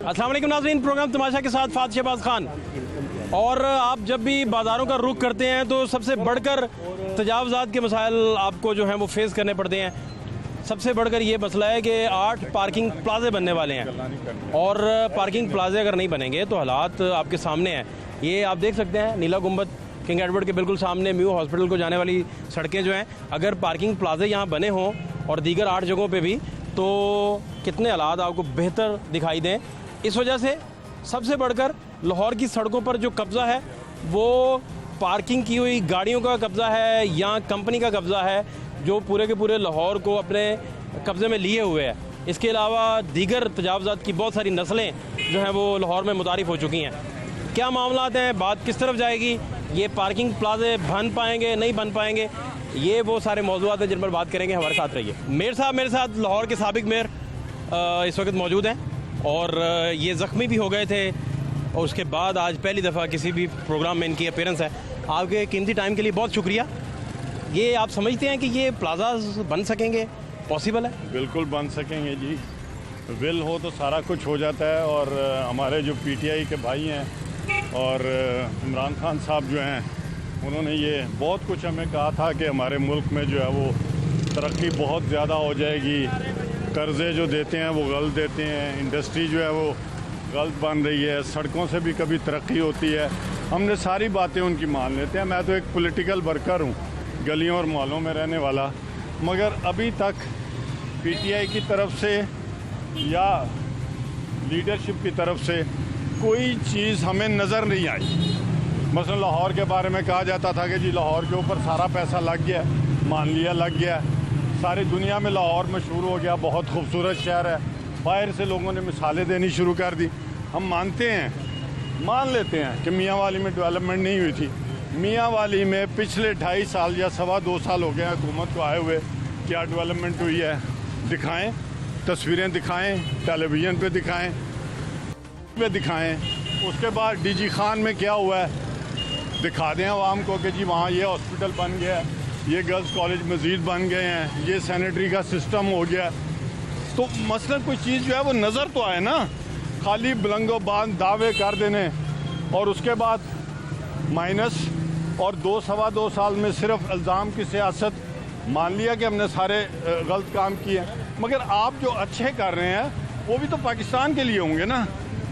अस्सलाम वालेकुम नाज़रीन, प्रोग्राम तमाशा के साथ फात शहबाज खान। और आप जब भी बाज़ारों का रुख करते हैं तो सबसे बढ़कर तजावज़ात के मसाइल आपको जो हैं वो फेस करने पड़ते हैं। सबसे बढ़कर ये मसला है कि 8 पार्किंग प्लाजे बनने वाले हैं और पार्किंग प्लाजे अगर नहीं बनेंगे तो हालात आपके सामने हैं। ये आप देख सकते हैं नीला गुंबद किंग एडवर्ड के बिल्कुल सामने म्यू हॉस्पिटल को जाने वाली सड़कें जो हैं, अगर पार्किंग प्लाजे यहाँ बने हों और दीगर 8 जगहों पे भी, तो कितने हालात आपको बेहतर दिखाई दें। इस वजह से सबसे बढ़कर लाहौर की सड़कों पर जो कब्ज़ा है वो पार्किंग की हुई गाड़ियों का कब्ज़ा है या कंपनी का कब्ज़ा है जो पूरे के पूरे लाहौर को अपने कब्ज़े में लिए हुए है। इसके अलावा दीगर तजावज़ात की बहुत सारी नस्लें जो हैं वो लाहौर में मुतारिफ़ हो चुकी हैं। क्या मामलात हैं, बात किस तरफ जाएगी, ये पार्किंग प्लाजे बन पाएंगे नहीं बन पाएंगे, ये वो सारे मौज़ूआत हैं जिन पर बात करेंगे। हमारे साथ रहिए। मेयर साहब मेरे साथ लाहौर के साबिक मेयर इस वक्त मौजूद हैं और ये ज़ख्मी भी हो गए थे और उसके बाद आज पहली दफ़ा किसी भी प्रोग्राम में इनकी अपीयरेंस है। आपके कीमती टाइम के लिए बहुत शुक्रिया। ये आप समझते हैं कि ये प्लाजा बन सकेंगे, पॉसिबल है? बिल्कुल बन सकेंगे जी, विल हो तो सारा कुछ हो जाता है। और हमारे जो पीटीआई के भाई हैं और इमरान खान साहब जो हैं, उन्होंने ये बहुत कुछ हमें कहा था कि हमारे मुल्क में जो है वो तरक्की बहुत ज़्यादा हो जाएगी, कर्ज़े जो देते हैं वो गलत देते हैं, इंडस्ट्री जो है वो गलत बन रही है, सड़कों से भी कभी तरक्की होती है। हमने सारी बातें उनकी मान लेते हैं। मैं तो एक पॉलिटिकल वर्कर हूँ, गलियों और मोहल्लों में रहने वाला, मगर अभी तक पीटीआई की तरफ से या लीडरशिप की तरफ से कोई चीज़ हमें नज़र नहीं आई। मसलन लाहौर के बारे में कहा जाता था कि जी लाहौर के ऊपर सारा पैसा लग गया, मान लिया लग गया, सारी दुनिया में लाहौर मशहूर हो गया, बहुत खूबसूरत शहर है। बाहर से लोगों ने मिसालें देनी शुरू कर दी। हम मानते हैं, मान लेते हैं कि मियाँ वाली में डेवलपमेंट नहीं हुई थी। मियाँ वाली में पिछले 2.5 साल या 2.25 साल हो गए हुकूमत को आए हुए, क्या डेवलपमेंट हुई है दिखाएं, तस्वीरें दिखाएं, टेलीविज़न पे दिखाएं, पे दिखाएं। उसके बाद डीजी खान में क्या हुआ है दिखा दें आवाम को कि जी वहाँ ये हॉस्पिटल बन गया, ये गर्ल्स कॉलेज मज़ीद बन गए हैं, ये सैनिटरी का सिस्टम हो गया। तो मसलन कोई चीज़ जो है वो नज़र तो आए ना, खाली बुलंदो बांध दावे कर देने और उसके बाद माइनस और 2-2.25 साल में सिर्फ इल्ज़ाम की सियासत। मान लिया कि हमने सारे गलत काम किए, मगर आप जो अच्छे कर रहे हैं वो भी तो पाकिस्तान के लिए होंगे ना,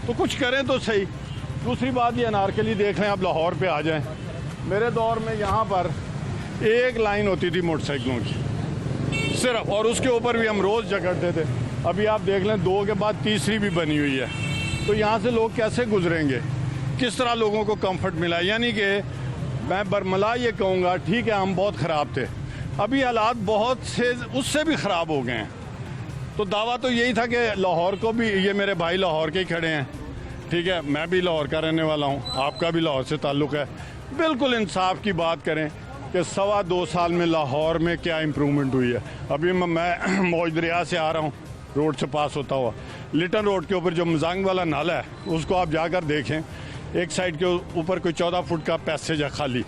तो कुछ करें तो सही। दूसरी बात ये अनारकली देख लें, आप लाहौर पे आ जाएं। मेरे दौर में यहाँ पर एक लाइन होती थी मोटरसाइकिलों की सिर्फ, और उसके ऊपर भी हम रोज़ झगड़ते थे। अभी आप देख लें 2 के बाद तीसरी भी बनी हुई है। तो यहाँ से लोग कैसे गुजरेंगे, किस तरह लोगों को कंफर्ट मिला? यानी कि मैं बरमला ये कहूँगा, ठीक है हम बहुत ख़राब थे, अभी हालात बहुत से उससे भी ख़राब हो गए हैं। तो दावा तो यही था कि लाहौर को भी, ये मेरे भाई लाहौर के ही खड़े हैं, ठीक है, मैं भी लाहौर का रहने वाला हूँ, आपका भी लाहौर से ताल्लुक़ है, बिल्कुल इंसाफ की बात करें कि 2.25 साल में लाहौर में क्या इम्प्रूवमेंट हुई है। अभी मैं मौज दरिया से आ रहा हूँ, रोड से पास होता हुआ, लिटन रोड के ऊपर जो मजांग वाला नाला है उसको आप जाकर देखें, एक साइड के ऊपर कोई 14 फुट का पैसेज है खाली।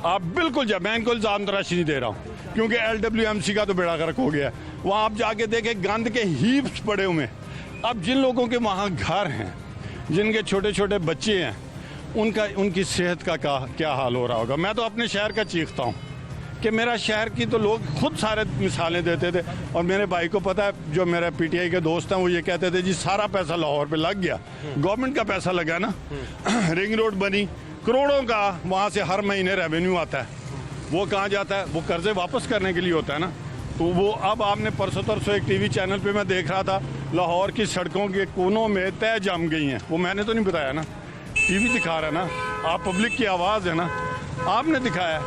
आप बिल्कुल मैं इनको इल्ज़ाम तराशी नहीं दे रहा हूँ क्योंकि LWMC का तो बेड़ा गर्क हो गया है। वहाँ आप जाके देखें गंद के हीप्स पड़े हुए हैं। अब जिन लोगों के वहाँ घर हैं, जिनके छोटे छोटे बच्चे हैं, उनकी सेहत का क्या हाल हो रहा होगा। मैं तो अपने शहर का चीखता हूँ कि मेरा शहर की तो लोग खुद सारे मिसालें देते थे। और मेरे भाई को पता है, जो मेरे पीटीआई के दोस्त हैं, वो ये कहते थे जी सारा पैसा लाहौर पे लग गया, गवर्नमेंट का पैसा लगा ना, रिंग रोड बनी, करोड़ों का वहाँ से हर महीने रेवेन्यू आता है, वो कहाँ जाता है? वो कर्जे वापस करने के लिए होता है ना। तो वो अब आपने परसों तरसों एक टीवी चैनल पे मैं देख रहा था, लाहौर की सड़कों के कोनों में तय जम गई हैं। वो मैंने तो नहीं बताया ना, टीवी दिखा रहा है ना, आप पब्लिक की आवाज़ है ना, आपने दिखाया।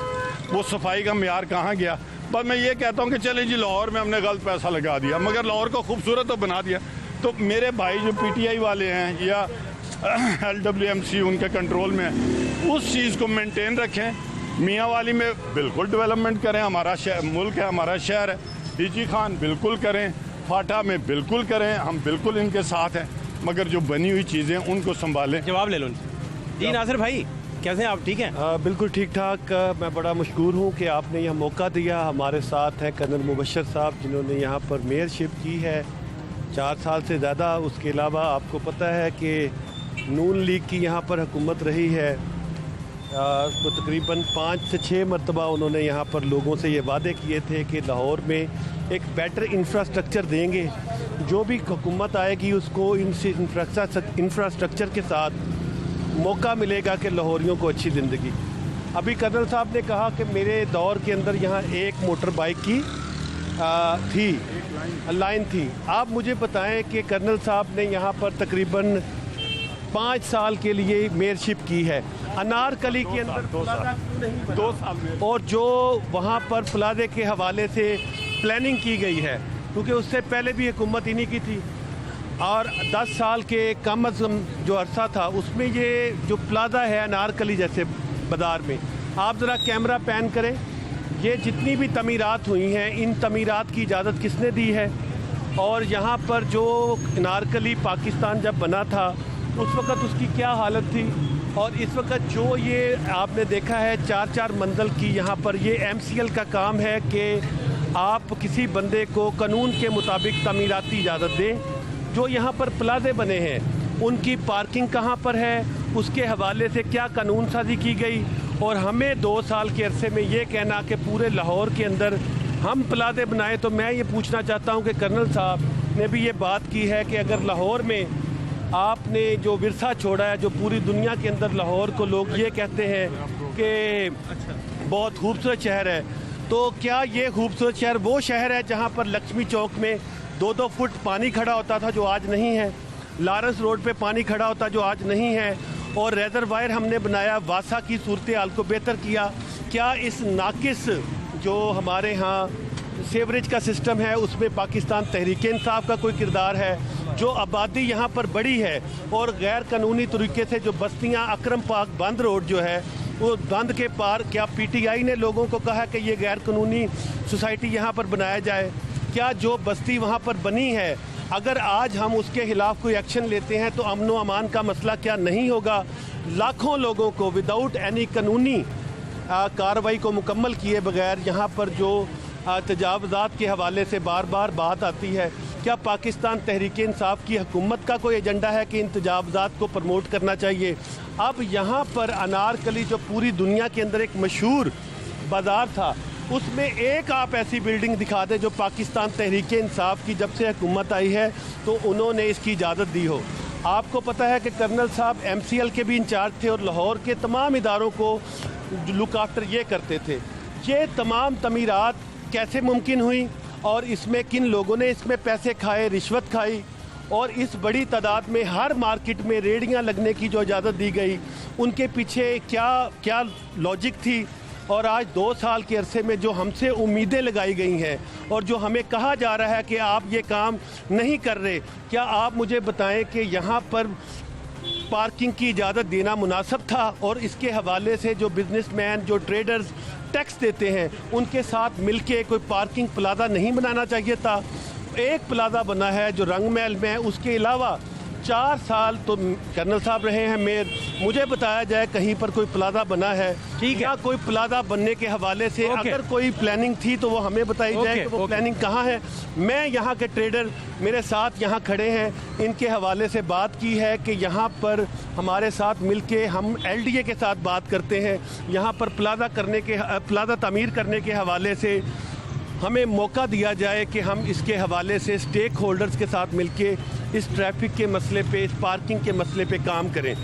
वो सफाई का मेयार कहाँ गया? बस मैं ये कहता हूँ कि चले जी लाहौर में हमने गलत पैसा लगा दिया, मगर लाहौर को खूबसूरत तो बना दिया। तो मेरे भाई जो पीटीआई वाले हैं या LWMC उनके कंट्रोल में है, उस चीज़ को मेंटेन रखें। मियाँ वाली में बिल्कुल डेवलपमेंट करें, हमारा मुल्क है, हमारा शहर है। डीजी खान बिल्कुल करें, फाटा में बिल्कुल करें, हम बिल्कुल इनके साथ हैं, मगर जो बनी हुई चीज़ें उनको संभालें। जवाब ले लो जी। नासिर भाई कैसे हैं आप, ठीक हैं? बिल्कुल ठीक ठाक। मैं बड़ा मशकूर हूँ कि आपने यह मौका दिया। हमारे साथ हैं कर्नल मुबशर साहब, जिन्होंने यहाँ पर मेयरशिप की है 4 साल से ज़्यादा। उसके अलावा आपको पता है कि नून लीग की यहाँ पर हुकूमत रही है, तो तकरीबन 5 से 6 मरतबा उन्होंने यहाँ पर लोगों से ये वादे किए थे कि लाहौर में एक बेटर इंफ्रास्ट्रक्चर देंगे, जो भी हुकूमत आएगी उसको इंफ्रास्ट्रक्चर के साथ मौका मिलेगा कि लाहौरियों को अच्छी ज़िंदगी। अभी कर्नल साहब ने कहा कि मेरे दौर के अंदर यहाँ एक मोटर बाइक की लाइन थी। आप मुझे बताएं कि कर्नल साहब ने यहाँ पर तकरीबन 5 साल के लिए मेयरशिप की है। अनारकली के अंदर 2 साल और जो वहाँ पर प्लाजे के हवाले से प्लानिंग की गई है, क्योंकि उससे पहले भी हुकूमत इन्हीं की थी, और 10 साल के कम अज़ कम जो अरसा था उसमें ये जो प्लाजा है अनारकली जैसे बाज़ार में, आप ज़रा कैमरा पैन करें, ये जितनी भी तमीरात हुई हैं इन तमीरात की इजाज़त किसने दी है? और यहाँ पर जो अनारकली पाकिस्तान जब बना था उस वक़्त उसकी क्या हालत थी, और इस वक्त जो ये आपने देखा है 4-4 मंजिल की यहाँ पर, ये MCL का काम है कि आप किसी बंदे को कानून के मुताबिक तमीराती इजाज़त दें। जो यहाँ पर प्लाजे बने हैं उनकी पार्किंग कहाँ पर है, उसके हवाले से क्या कानून साजी की गई, और हमें 2 साल के अरसे में ये कहना कि पूरे लाहौर के अंदर हम प्लाजे बनाए। तो मैं ये पूछना चाहता हूँ कि कर्नल साहब ने भी ये बात की है कि अगर लाहौर में आपने जो विरसा छोड़ा है, जो पूरी दुनिया के अंदर लाहौर को लोग ये कहते हैं कि बहुत खूबसूरत शहर है, तो क्या ये खूबसूरत शहर वो शहर है जहाँ पर लक्ष्मी चौक में 2-2 फुट पानी खड़ा होता था जो आज नहीं है, लॉरेंस रोड पे पानी खड़ा होता जो आज नहीं है, और रेजरवायर हमने बनाया, वासा की सूरत हाल को बेहतर किया? क्या इस नाकिस जो हमारे यहाँ सेवरेज का सिस्टम है उसमें पाकिस्तान तहरीक इंसाफ का कोई किरदार है? जो आबादी यहाँ पर बड़ी है और गैर कानूनी तरीके से जो बस्तियाँ अकरम पाक बंद रोड जो है वो बंद के पार, क्या PTI ने लोगों को कहा कि ये गैर कानूनी सोसाइटी यहाँ पर बनाया जाए? क्या जो बस्ती वहाँ पर बनी है अगर आज हम उसके खिलाफ कोई एक्शन लेते हैं तो अमन व अमान का मसला क्या नहीं होगा? लाखों लोगों को विदाउट एनी कानूनी कार्रवाई को मुकम्मल किए बगैर यहाँ पर जो तजावज़ात के हवाले से बार बार बात आती है, क्या पाकिस्तान तहरीक इंसाफ की हुकूमत का कोई एजेंडा है कि इन तजावज़ात को प्रमोट करना चाहिए? अब यहाँ पर अनारकली जो पूरी दुनिया के अंदर एक मशहूर बाज़ार था, उसमें एक आप ऐसी बिल्डिंग दिखा दें जो पाकिस्तान तहरीक इंसाफ की जब से हुकूमत आई है तो उन्होंने इसकी इजाज़त दी हो। आपको पता है कि कर्नल साहब MCL के भी इंचार्ज थे और लाहौर के तमाम इदारों को लुक आफ्टर ये करते थे। ये तमाम तमीरात कैसे मुमकिन हुई और इसमें किन लोगों ने इसमें पैसे खाए, रिश्वत खाई, और इस बड़ी तादाद में हर मार्केट में रेहड़ियाँ लगने की जो इजाज़त दी गई, उनके पीछे क्या लॉजिक थी? और आज 2 साल के अरसे में जो हमसे उम्मीदें लगाई गई हैं और जो हमें कहा जा रहा है कि आप ये काम नहीं कर रहे, क्या आप मुझे बताएं कि यहाँ पर पार्किंग की इजाज़त देना मुनासिब था? और इसके हवाले से जो बिजनेसमैन, जो ट्रेडर्स टैक्स देते हैं, उनके साथ मिलके कोई पार्किंग प्लाजा नहीं बनाना चाहिए था? एक प्लाजा बना है जो रंग महल में है, उसके अलावा 4 साल तो कर्नल साहब रहे हैं मेयर। मुझे बताया जाए कहीं पर कोई प्लाजा बना है? ठीक है, कोई प्लाजा बनने के हवाले से अगर कोई प्लानिंग थी तो वो हमें बताई जाए कि वो प्लानिंग कहाँ है। मैं यहाँ के ट्रेडर मेरे साथ यहाँ खड़े हैं, इनके हवाले से बात की है कि यहाँ पर हमारे साथ मिलके हम LDA के साथ बात करते हैं, यहाँ पर प्लाजा तामीर करने के हवाले से हमें मौका दिया जाए कि हम इसके हवाले से स्टेक होल्डर्स के साथ मिलके इस ट्रैफिक के मसले पे, इस पार्किंग के मसले पे काम करें।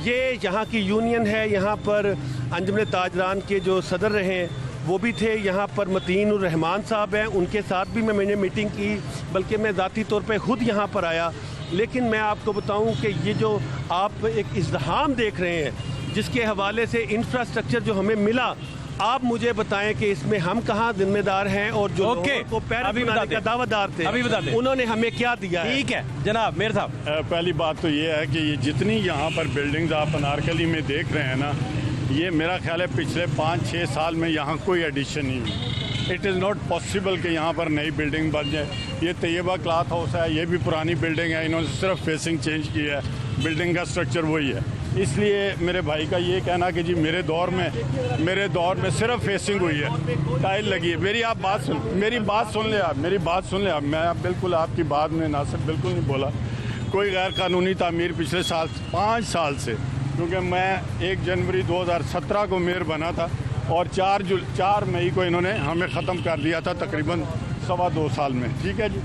ये यहाँ की यूनियन है, यहाँ पर अंजुमन ताजरान के जो सदर रहे हैं वो भी थे, यहाँ पर मतीन उर रहमान साहब हैं, उनके साथ भी मैंने मीटिंग की, बल्कि मैं ज़ाती तौर पे ख़ुद यहाँ पर आया। लेकिन मैं आपको बताऊँ कि ये जो आप एक इज़्दिहाम देख रहे हैं जिसके हवाले से इंफ्रास्ट्रक्चर जो हमें मिला, आप मुझे बताएं कि इसमें हम कहाँ जिम्मेदार हैं और जो को पैरवी बनाने का दावादार थे उन्होंने हमें क्या दिया है? ठीक है जनाब मेयर साहब, पहली बात तो ये है कि ये जितनी यहाँ पर बिल्डिंग्स आप अनारकली में देख रहे हैं ना, ये मेरा ख्याल है पिछले 5-6 साल में यहाँ कोई एडिशन नहीं हुई। इट इज़ नॉट पॉसिबल कि यहाँ पर नई बिल्डिंग बन जाए। ये तैयबा क्लॉथ हाउस है, ये भी पुरानी बिल्डिंग है, इन्होंने सिर्फ फेसिंग चेंज की है, बिल्डिंग का स्ट्रक्चर वही है। इसलिए मेरे भाई का ये कहना कि जी मेरे दौर में सिर्फ फेसिंग हुई है, टाइल लगी है। मेरी बात सुन ले आप। मैं बिल्कुल आपकी बात में नासिर बिल्कुल नहीं बोला। कोई गैर कानूनी तामीर पिछले साल 5 साल से, क्योंकि मैं 1 जनवरी 2017 को मेयर बना था और 4 मई को इन्होंने हमें ख़त्म कर दिया था, तकरीबन 2.25 साल में। ठीक है जी।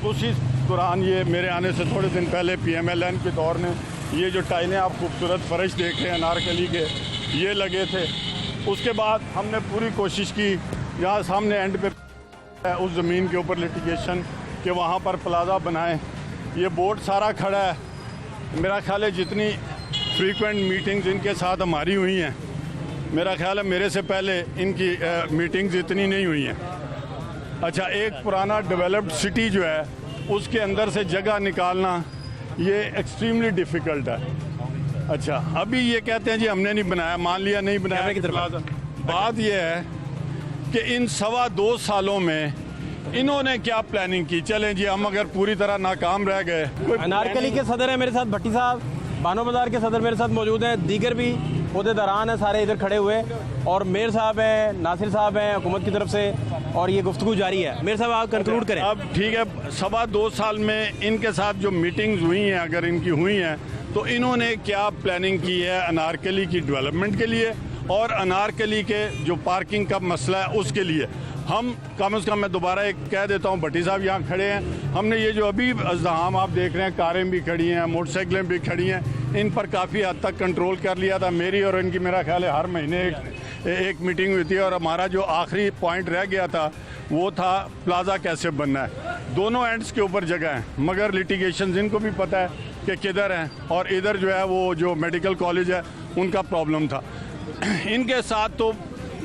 उसी दौरान ये मेरे आने से थोड़े दिन पहले PMLN के दौर ने ये जो टाइलें आप खूबसूरत फर्श देख रहे हैं अनारकली के, ये लगे थे। उसके बाद हमने पूरी कोशिश की, यहाँ सामने एंड पे उस ज़मीन के ऊपर लिटिगेशन के वहाँ पर प्लाजा बनाएं। ये बोर्ड सारा खड़ा है। मेरा ख्याल है जितनी फ्रीक्वेंट मीटिंग्स इनके साथ हमारी हुई हैं, मेरा ख्याल है मेरे से पहले इनकी मीटिंग्स इतनी नहीं हुई हैं। अच्छा, एक पुराना डेवलप्ड सिटी जो है उसके अंदर से जगह निकालना ये एक्सट्रीमली डिफ़िकल्ट है। अच्छा, अभी ये कहते हैं जी हमने नहीं बनाया, मान लिया नहीं बनाया। बात ये है कि इन 2.25 सालों में इन्होंने क्या प्लानिंग की? चलें जी, हम अगर पूरी तरह नाकाम रह गए। अनारकली के सदर है मेरे साथ भट्टी साहब, बानो बाजार के सदर मेरे साथ मौजूद हैं, दीगर भी ओहदेदारान हैं सारे इधर खड़े हुए, और मेयर साहब हैं, नासिर साहब हैं हुकूमत की तरफ से, और ये गुफ्तगू जारी है। मेयर साहब आप कंक्लूड करें। अब ठीक है, 2.25 साल में इनके साथ जो मीटिंग्स हुई हैं, अगर इनकी हुई हैं, तो इन्होंने क्या प्लानिंग की है अनारकली की डेवलपमेंट के लिए और अनारकली के जो पार्किंग का मसला है उसके लिए। हम कम से कम, मैं दोबारा एक कह देता हूँ, भट्टी साहब यहाँ खड़े हैं, हमने ये जो अभी अज़्दाहाम आप देख रहे हैं, कारें भी खड़ी हैं, मोटरसाइकिलें भी खड़ी हैं, इन पर काफ़ी हद तक कंट्रोल कर लिया था। मेरी और इनकी मेरा ख्याल है हर महीने एक मीटिंग हुई थी, और हमारा जो आखिरी पॉइंट रह गया था वो था प्लाजा कैसे बनना है। दोनों एंड्स के ऊपर जगह है, मगर लिटिगेशन इनको भी पता है कि किधर हैं, और इधर जो है वो जो मेडिकल कॉलेज है उनका प्रॉब्लम था। इनके साथ तो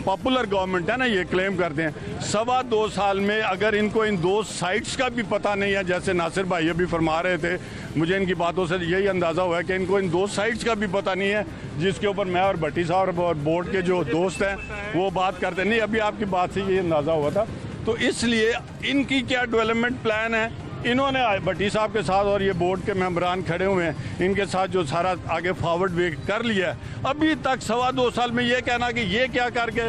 पॉपुलर गवर्नमेंट है ना, ये क्लेम करते हैं। 2.25 साल में अगर इनको इन 2 साइट्स का भी पता नहीं है, जैसे नासिर भाई अभी फरमा रहे थे, मुझे इनकी बातों से यही अंदाज़ा हुआ है कि इनको इन 2 साइट्स का भी पता नहीं है, जिसके ऊपर मैं और भट्टी साहब और बोर्ड के जो दोस्त हैं वो बात करते नहीं। अभी आपकी बात से ये अंदाज़ा हुआ था। तो इसलिए इनकी क्या डेवलपमेंट प्लान है, इन्होंने भट्टी साहब के साथ और ये बोर्ड के मेंबरान खड़े हुए हैं, इनके साथ जो सारा आगे फॉरवर्ड वे कर लिया है। अभी तक 2.25 साल में ये कहना कि ये क्या करके,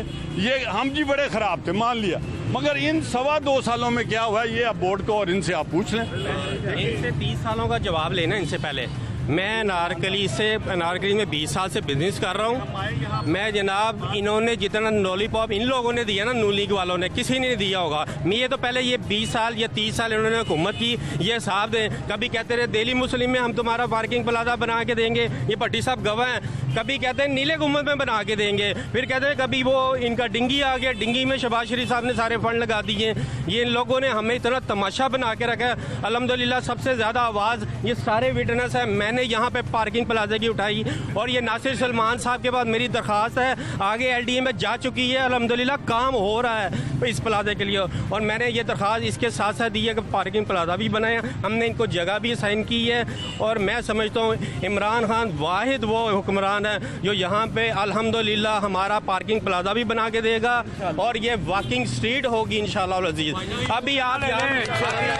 ये हम जी बड़े ख़राब थे, मान लिया, मगर इन 2.25 सालों में क्या हुआ ये आप बोर्ड को और इनसे आप पूछ लें। इनसे 30 सालों का जवाब लेना इनसे पहले। मैं अनारकली में 20 साल से बिजनेस कर रहा हूँ। मैं जनाब, इन्होंने जितना लॉलीपॉप इन लोगों ने दिया ना, नून लीग वालों ने, किसी ने दिया होगा। मैं ये तो पहले ये 20 साल या 30 साल इन्होंने हुकूमत की, ये हिसाब दें। कभी कहते रहे दिल्ली मुस्लिम में हम तुम्हारा पार्किंग प्लाजा बना के देंगे, ये भट्टी साहब गवाह हैं। कभी कहते हैं नीले गुम्बद में बना के देंगे, फिर कहते हैं कभी वो इनका डिंगी आ गया, डिंगी में शहबाज शरीफ साहब ने सारे फंड लगा दिए। ये इन लोगों ने हमें इतना तमाशा बना के रखा है। अल्हम्दुलिल्लाह सबसे ज़्यादा आवाज़ ये सारे विटनेस है। मैंने यहाँ पे पार्किंग प्लाजा की उठाई, और ये नासिर सलमान साहब के पास मेरी दरख्वास्त है, आगे LDA में जा चुकी है। अल्हम्दुलिल्लाह काम हो रहा है इस प्लाजे के लिए, और मैंने ये दरख्वास्त इसके साथ साथ दी है कि पार्किंग प्लाजा भी बनाया, हमने इनको जगह भी साइन की है। और मैं समझता हूँ इमरान खान वाहिद वो हुक्मरान है जो यहाँ पे अल्हम्दुलिल्लाह हमारा पार्किंग प्लाजा भी बना के देगा, और ये वॉकिंग स्ट्रीट होगी इंशाअल्लाह अज़ीज़। अभी आप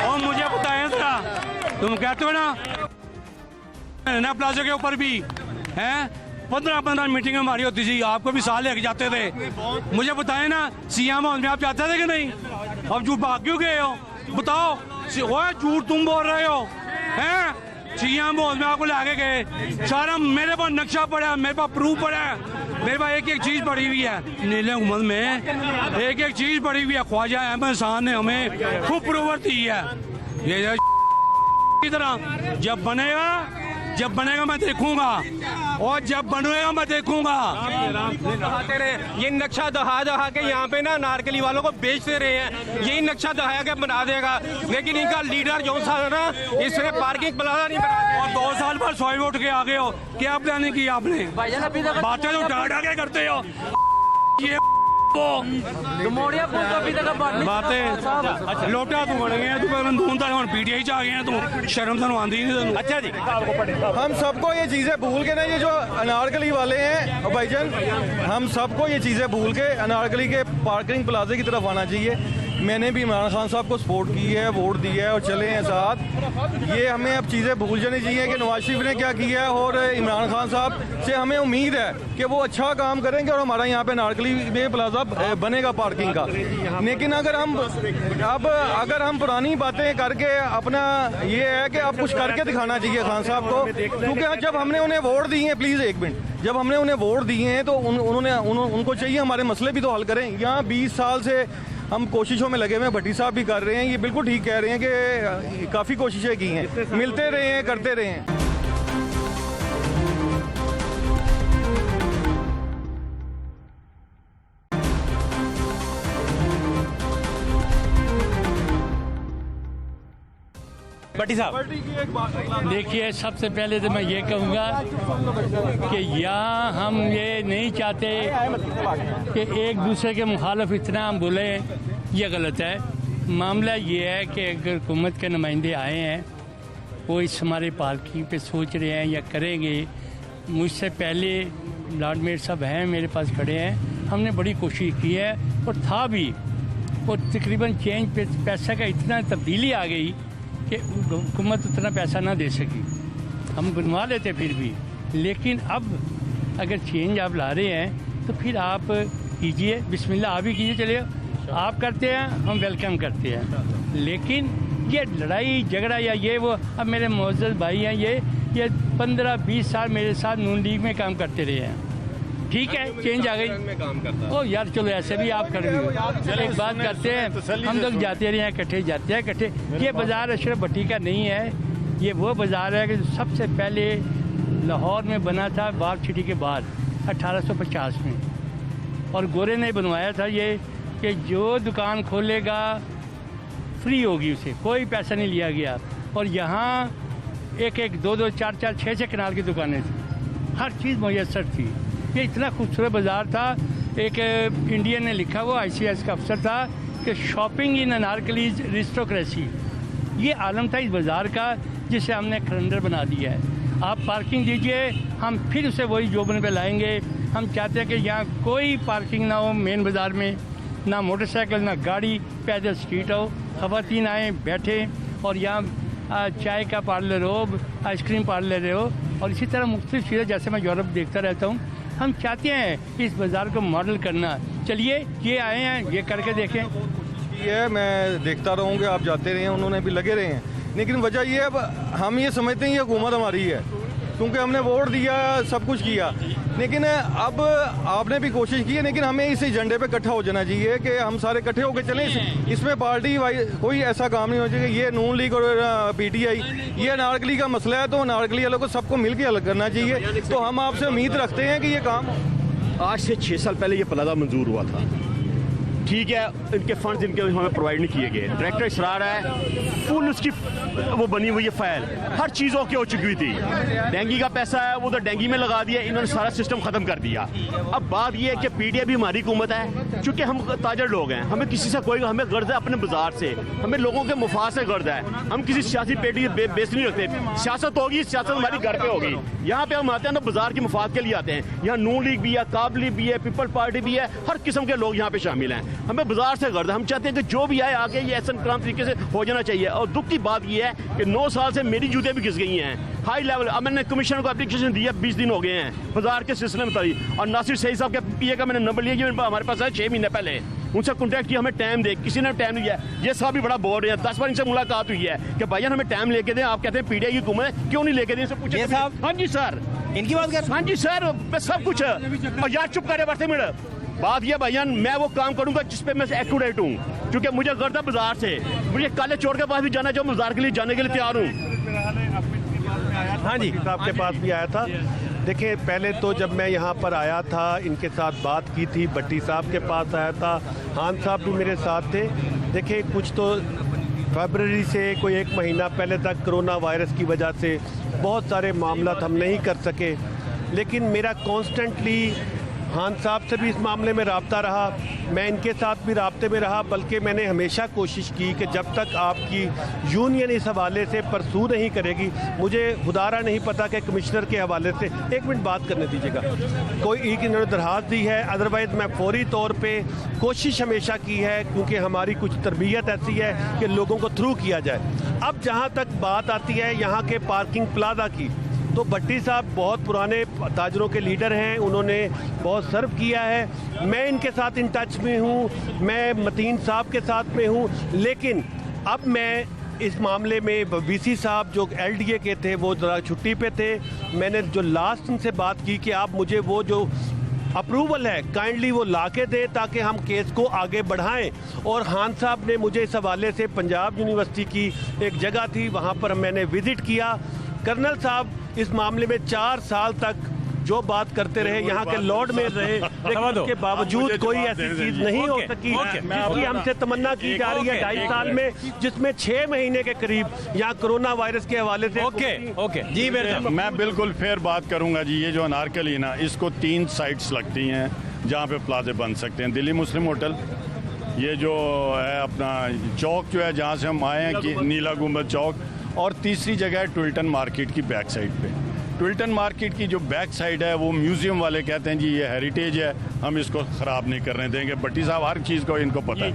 और मुझे बताएं जरा, तुम कहते हो ना प्लाजा के ऊपर भी हैं 15-15 मीटिंग हमारी होती थी, आपको भी साल लेके जाते थे। मुझे बताएं ना, सीएम हाउस में आप जाते थे कि नहीं? अब झूठ भाग क्यों गए हो? बताओ, झूठ तुम बोल रहे हो हैं? सीएम हाउस में आपको लाके गए, सारा मेरे पास नक्शा पड़ा है, मेरे पास प्रूफ पड़ा है, मेरे पास एक चीज पड़ी हुई है। नीले उमल में एक चीज पड़ी हुई है, ख्वाजा अहमद शाह ने हमें खूब प्रूवर दी है। ये की तरह जब बनेगा मैं देखूंगा, और जब बनेगा मैं देखूंगा। ये नक्शा दहा के यहाँ पे ना अनारकली वालों को बेचते रहे हैं, यही नक्शा दहाया के बना देगा, लेकिन इनका लीडर जो सा है ना, इसने पार्किंग प्लाजा नहीं बना। और 2 साल बाद सोए उठ के आ गए हो, क्या प्लानिंग की आपने? बातें तो डा के करते हो, ये बातें लोटा तू बन गया, तू PTI च आ गया, तू शर्म तो आंदी नहीं। अच्छा जी, हम सबको ये चीज़ें भूल के ना, ये जो अनारकली वाले हैं भाईजान, हम सबको ये चीज़ें भूल के अनारकली के पार्किंग प्लाजे की तरफ आना चाहिए। मैंने भी इमरान खान साहब को सपोर्ट की है, वोट दिया है और चले हैं साथ। ये हमें अब चीज़ें भूल जानी चाहिए कि नवाज शरीफ ने क्या किया है और इमरान खान साहब से हमें उम्मीद है कि वो अच्छा काम करेंगे और हमारा यहाँ पे नारकली में प्लाजा बनेगा पार्किंग का। लेकिन अगर हम पुरानी बातें करके अपना ये है कि अब कुछ करके दिखाना चाहिए खान साहब को, क्योंकि जब हमने उन्हें वोट दिए हैं, प्लीज़ एक मिनट, जब हमने उन्हें वोट दिए हैं तो उनको चाहिए हमारे मसले भी तो हल करें। यहाँ 20 साल से हम कोशिशों में लगे हुए हैं, भट्टी साहब भी कर रहे हैं, ये बिल्कुल ठीक कह रहे हैं कि काफ़ी कोशिशें की हैं, मिलते रहे हैं, करते रहे हैं। भट्टी साहब, देखिए, सबसे पहले तो मैं ये कहूँगा कि यहाँ हम ये नहीं चाहते कि एक दूसरे के मुखालिफ इतना हम बोलें, ये गलत है। मामला ये है कि अगर हुकूमत के नुमाइंदे आए हैं, वो इस हमारे पार्किंग पे सोच रहे हैं या करेंगे। मुझसे पहले लॉर्ड मेयर साहब हैं, मेरे पास खड़े हैं, हमने बड़ी कोशिश की है और था भी, और तकरीबन चेंज पे पैसा का इतना तब्दीली आ गई कि हुकूमत उतना पैसा ना दे सकी, हम बनवा लेते फिर भी। लेकिन अब अगर चेंज आप ला रहे हैं तो फिर आप कीजिए, बिस्मिल्लाह आप ही कीजिए, चलिए आप करते हैं, हम वेलकम करते हैं। लेकिन ये लड़ाई झगड़ा या ये वो, अब मेरे मोअज़्ज़ज़ भाई हैं, ये 15-20 साल मेरे साथ नून लीग में काम करते रहे हैं, ठीक है, चेंज आ गई। ओ यार चलो ऐसे भी आप कर एक बात करते हैं, हम लोग जाते रहे हैं, इकट्ठे जाते हैं, इकट्ठे। ये बाज़ार अशरफ भट्टी का नहीं है, ये वो बाज़ार है कि सबसे पहले लाहौर में बना था बाग सिटी के बाद 1850 में, और गोरे ने बनवाया था ये कि जो दुकान खोलेगा फ्री होगी, उसे कोई पैसा नहीं लिया गया। और यहाँ 1-1, 2-2, 4-4, 6-6 कनाल की दुकानें थी, हर चीज़ मुयस्सर थी। ये इतना खूबसूरत बाज़ार था। एक इंडियन ने लिखा, वो ICS का अफसर था, कि शॉपिंग इन अनारकलीज रिस्टोक्रेसी। ये आलम था इस बाज़ार का, जिसे हमने खंडर बना दिया है। आप पार्किंग दीजिए, हम फिर उसे वही जोबन पे लाएंगे। हम चाहते हैं कि यहाँ कोई पार्किंग ना हो मेन बाज़ार में, ना मोटरसाइकिल ना गाड़ी, पैदल स्ट्रीट हो, ख़वातीन आएँ बैठे, और यहाँ चाय का पार्लर हो, आइसक्रीम पार्लर हो, और इसी तरह मुख्तलिफ चीज़ें, जैसे मैं यूरोप देखता रहता हूँ। हम चाहते हैं इस बाज़ार को मॉडल करना। चलिए ये आए हैं, ये करके देखें। ये मैं देखता रहूँगा, आप जाते रहे हैं, उन्होंने भी लगे रहे हैं। लेकिन वजह ये है, अब हम ये समझते हैं ये हुकूमत हमारी है, क्योंकि हमने वोट दिया, सब कुछ किया। लेकिन अब आपने भी कोशिश की है, लेकिन हमें इस एजेंडे पे इकट्ठा हो जाना चाहिए कि हम सारे इकट्ठे होकर चलें। इसमें पार्टी कोई ऐसा काम नहीं होना चाहिए कि ये नून लीग और PTI, ये अनारकली का मसला है तो अनारकली वालों को सबको मिल के हल करना चाहिए। तो हम आपसे उम्मीद रखते हैं कि ये काम आज से 6 साल पहले ये प्लाजा मंजूर हुआ था, ठीक है, इनके फंड्स इनके हमें प्रोवाइड नहीं किए गए। डायरेक्टर इसरार है, फुल उसकी वो बनी हुई है फाइल, हर चीज़ों की हो चुकी हुई थी। डेंगी का पैसा है वो तो डेंगी में लगा दिया, इन्होंने सारा सिस्टम ख़त्म कर दिया। अब बात ये है कि PTI भी हमारी हुकूमत है, चूँकि हम ताजर लोग हैं, हमें किसी से कोई, हमें गर्ज है अपने बाजार से, हमें लोगों के मुफाद से गर्ज है। हम किसी सियासी पेटी बेस नहीं रखते। सियासत होगी, सियासत हमारी घर पर होगी। यहाँ पर हम आते हैं ना बाजार की मुफाद के लिए आते हैं। यहाँ नून लीग भी है, काब लीग भी है, पीपल पार्टी भी है, हर किस्म के लोग यहाँ पे शामिल हैं। हमें बाजार से गर्द है, हम चाहते हैं कि जो भी आए आगे ये ऐसा काम तरीके से हो जाना चाहिए। और दुख की बात ये है कि 9 साल से मेरी जूते भी घिस गई हैं हाई लेवल। अब मैंने कमिश्नर को एप्लीकेशन दिया, 20 दिन हो गए हैं बाजार के सिलसिले में तारी। और नासिर सही साहब के PA का मैंने नंबर लिया, हमारे पास है 6 महीने पहले, उनसे कॉन्टैक्ट किया, हमें टाइम दे, किसी ने टाइम नहीं दिया। ये साहब भी बड़ा बोल रहे हैं, 10 बार इनसे मुलाकात हुई है कि भाईजान हमें टाइम लेके दें। आप कहते हैं PTI की हुकूमत है, क्यों नहीं लेके दें? पूछे साहब। हाँ जी सर, इनकी बात कर। हाँ जी सर, सब कुछ। और यार चुप करे बढ़ते मिनट। बात यह भाईजान, मैं वो काम करूंगा जिसपे मैं एक्यूरेट हूँ, क्योंकि मुझे गर्द है बाजार से। मुझे काले चोर के पास भी जाना चाहिए, बाजार के लिए जाने के लिए तैयार हूँ। हाँ जी, साहब के पास भी आया था। देखिए, पहले तो जब मैं यहाँ पर आया था, इनके साथ बात की थी, भट्टी साहब के पास आया था, खान साहब भी मेरे साथ थे। देखिए, कुछ तो फरवरी से कोई 1 महीना पहले तक कोरोना वायरस की वजह से बहुत सारे मामला हम नहीं कर सके, लेकिन मेरा कॉन्स्टेंटली खान साहब से भी इस मामले में राब्ता रहा, मैं इनके साथ भी राब्ते में रहा, बल्कि मैंने हमेशा कोशिश की कि जब तक आपकी यूनियन इस हवाले से परसू नहीं करेगी, मुझे खुदारा नहीं पता कि कमिश्नर के हवाले से, एक मिनट बात करने दीजिएगा, कोई एक इन्होंने दरखास्त दी है, अदरवाइज़ मैं फौरी तौर पे कोशिश हमेशा की है, क्योंकि हमारी कुछ तरबियत ऐसी है कि लोगों को थ्रू किया जाए। अब जहाँ तक बात आती है यहाँ के पार्किंग प्लाजा की, तो भट्टी साहब बहुत पुराने ताजरों के लीडर हैं, उन्होंने बहुत सर्व किया है, मैं इनके साथ इन टच में हूँ, मैं मतीन साहब के साथ में हूँ, लेकिन अब मैं इस मामले में वीसी साहब जो एलडीए के थे वो ज़रा छुट्टी पे थे, मैंने जो लास्ट उनसे बात की कि आप मुझे वो जो अप्रूवल है काइंडली वो ला के दें ताकि हम केस को आगे बढ़ाएं। और खान साहब ने मुझे इस हवाले से पंजाब यूनिवर्सिटी की एक जगह थी, वहाँ पर मैंने विज़िट किया। कर्नल साहब इस मामले में 4 साल तक जो बात करते रहे, यहाँ के लॉर्ड में रहे, लेकिन उसके बावजूद कोई ऐसी चीज़ नहीं हो सकी जिसकी हमसे तमन्ना की जा रही है 2.5 साल में, जिसमें 6 महीने के करीब यहाँ कोरोना वायरस के हवाले से। ओके जी, मैं बिल्कुल फेयर बात करूंगा जी। ये जो अनारकली ना, इसको 3 साइट्स लगती हैं जहाँ पे प्लाजे बन सकते हैं। दिल्ली मुस्लिम होटल, ये जो है अपना चौक जो है जहाँ से हम आए हैं कि नीला गुंबद चौक, और तीसरी जगह है ट्विल्टन मार्केट की बैक साइड पे। ट्विल्टन मार्केट की जो बैक साइड है वो म्यूजियम वाले कहते हैं जी ये हेरिटेज है, हम इसको ख़राब नहीं करने देंगे। भट्टी साहब हर चीज़ को इनको पता है।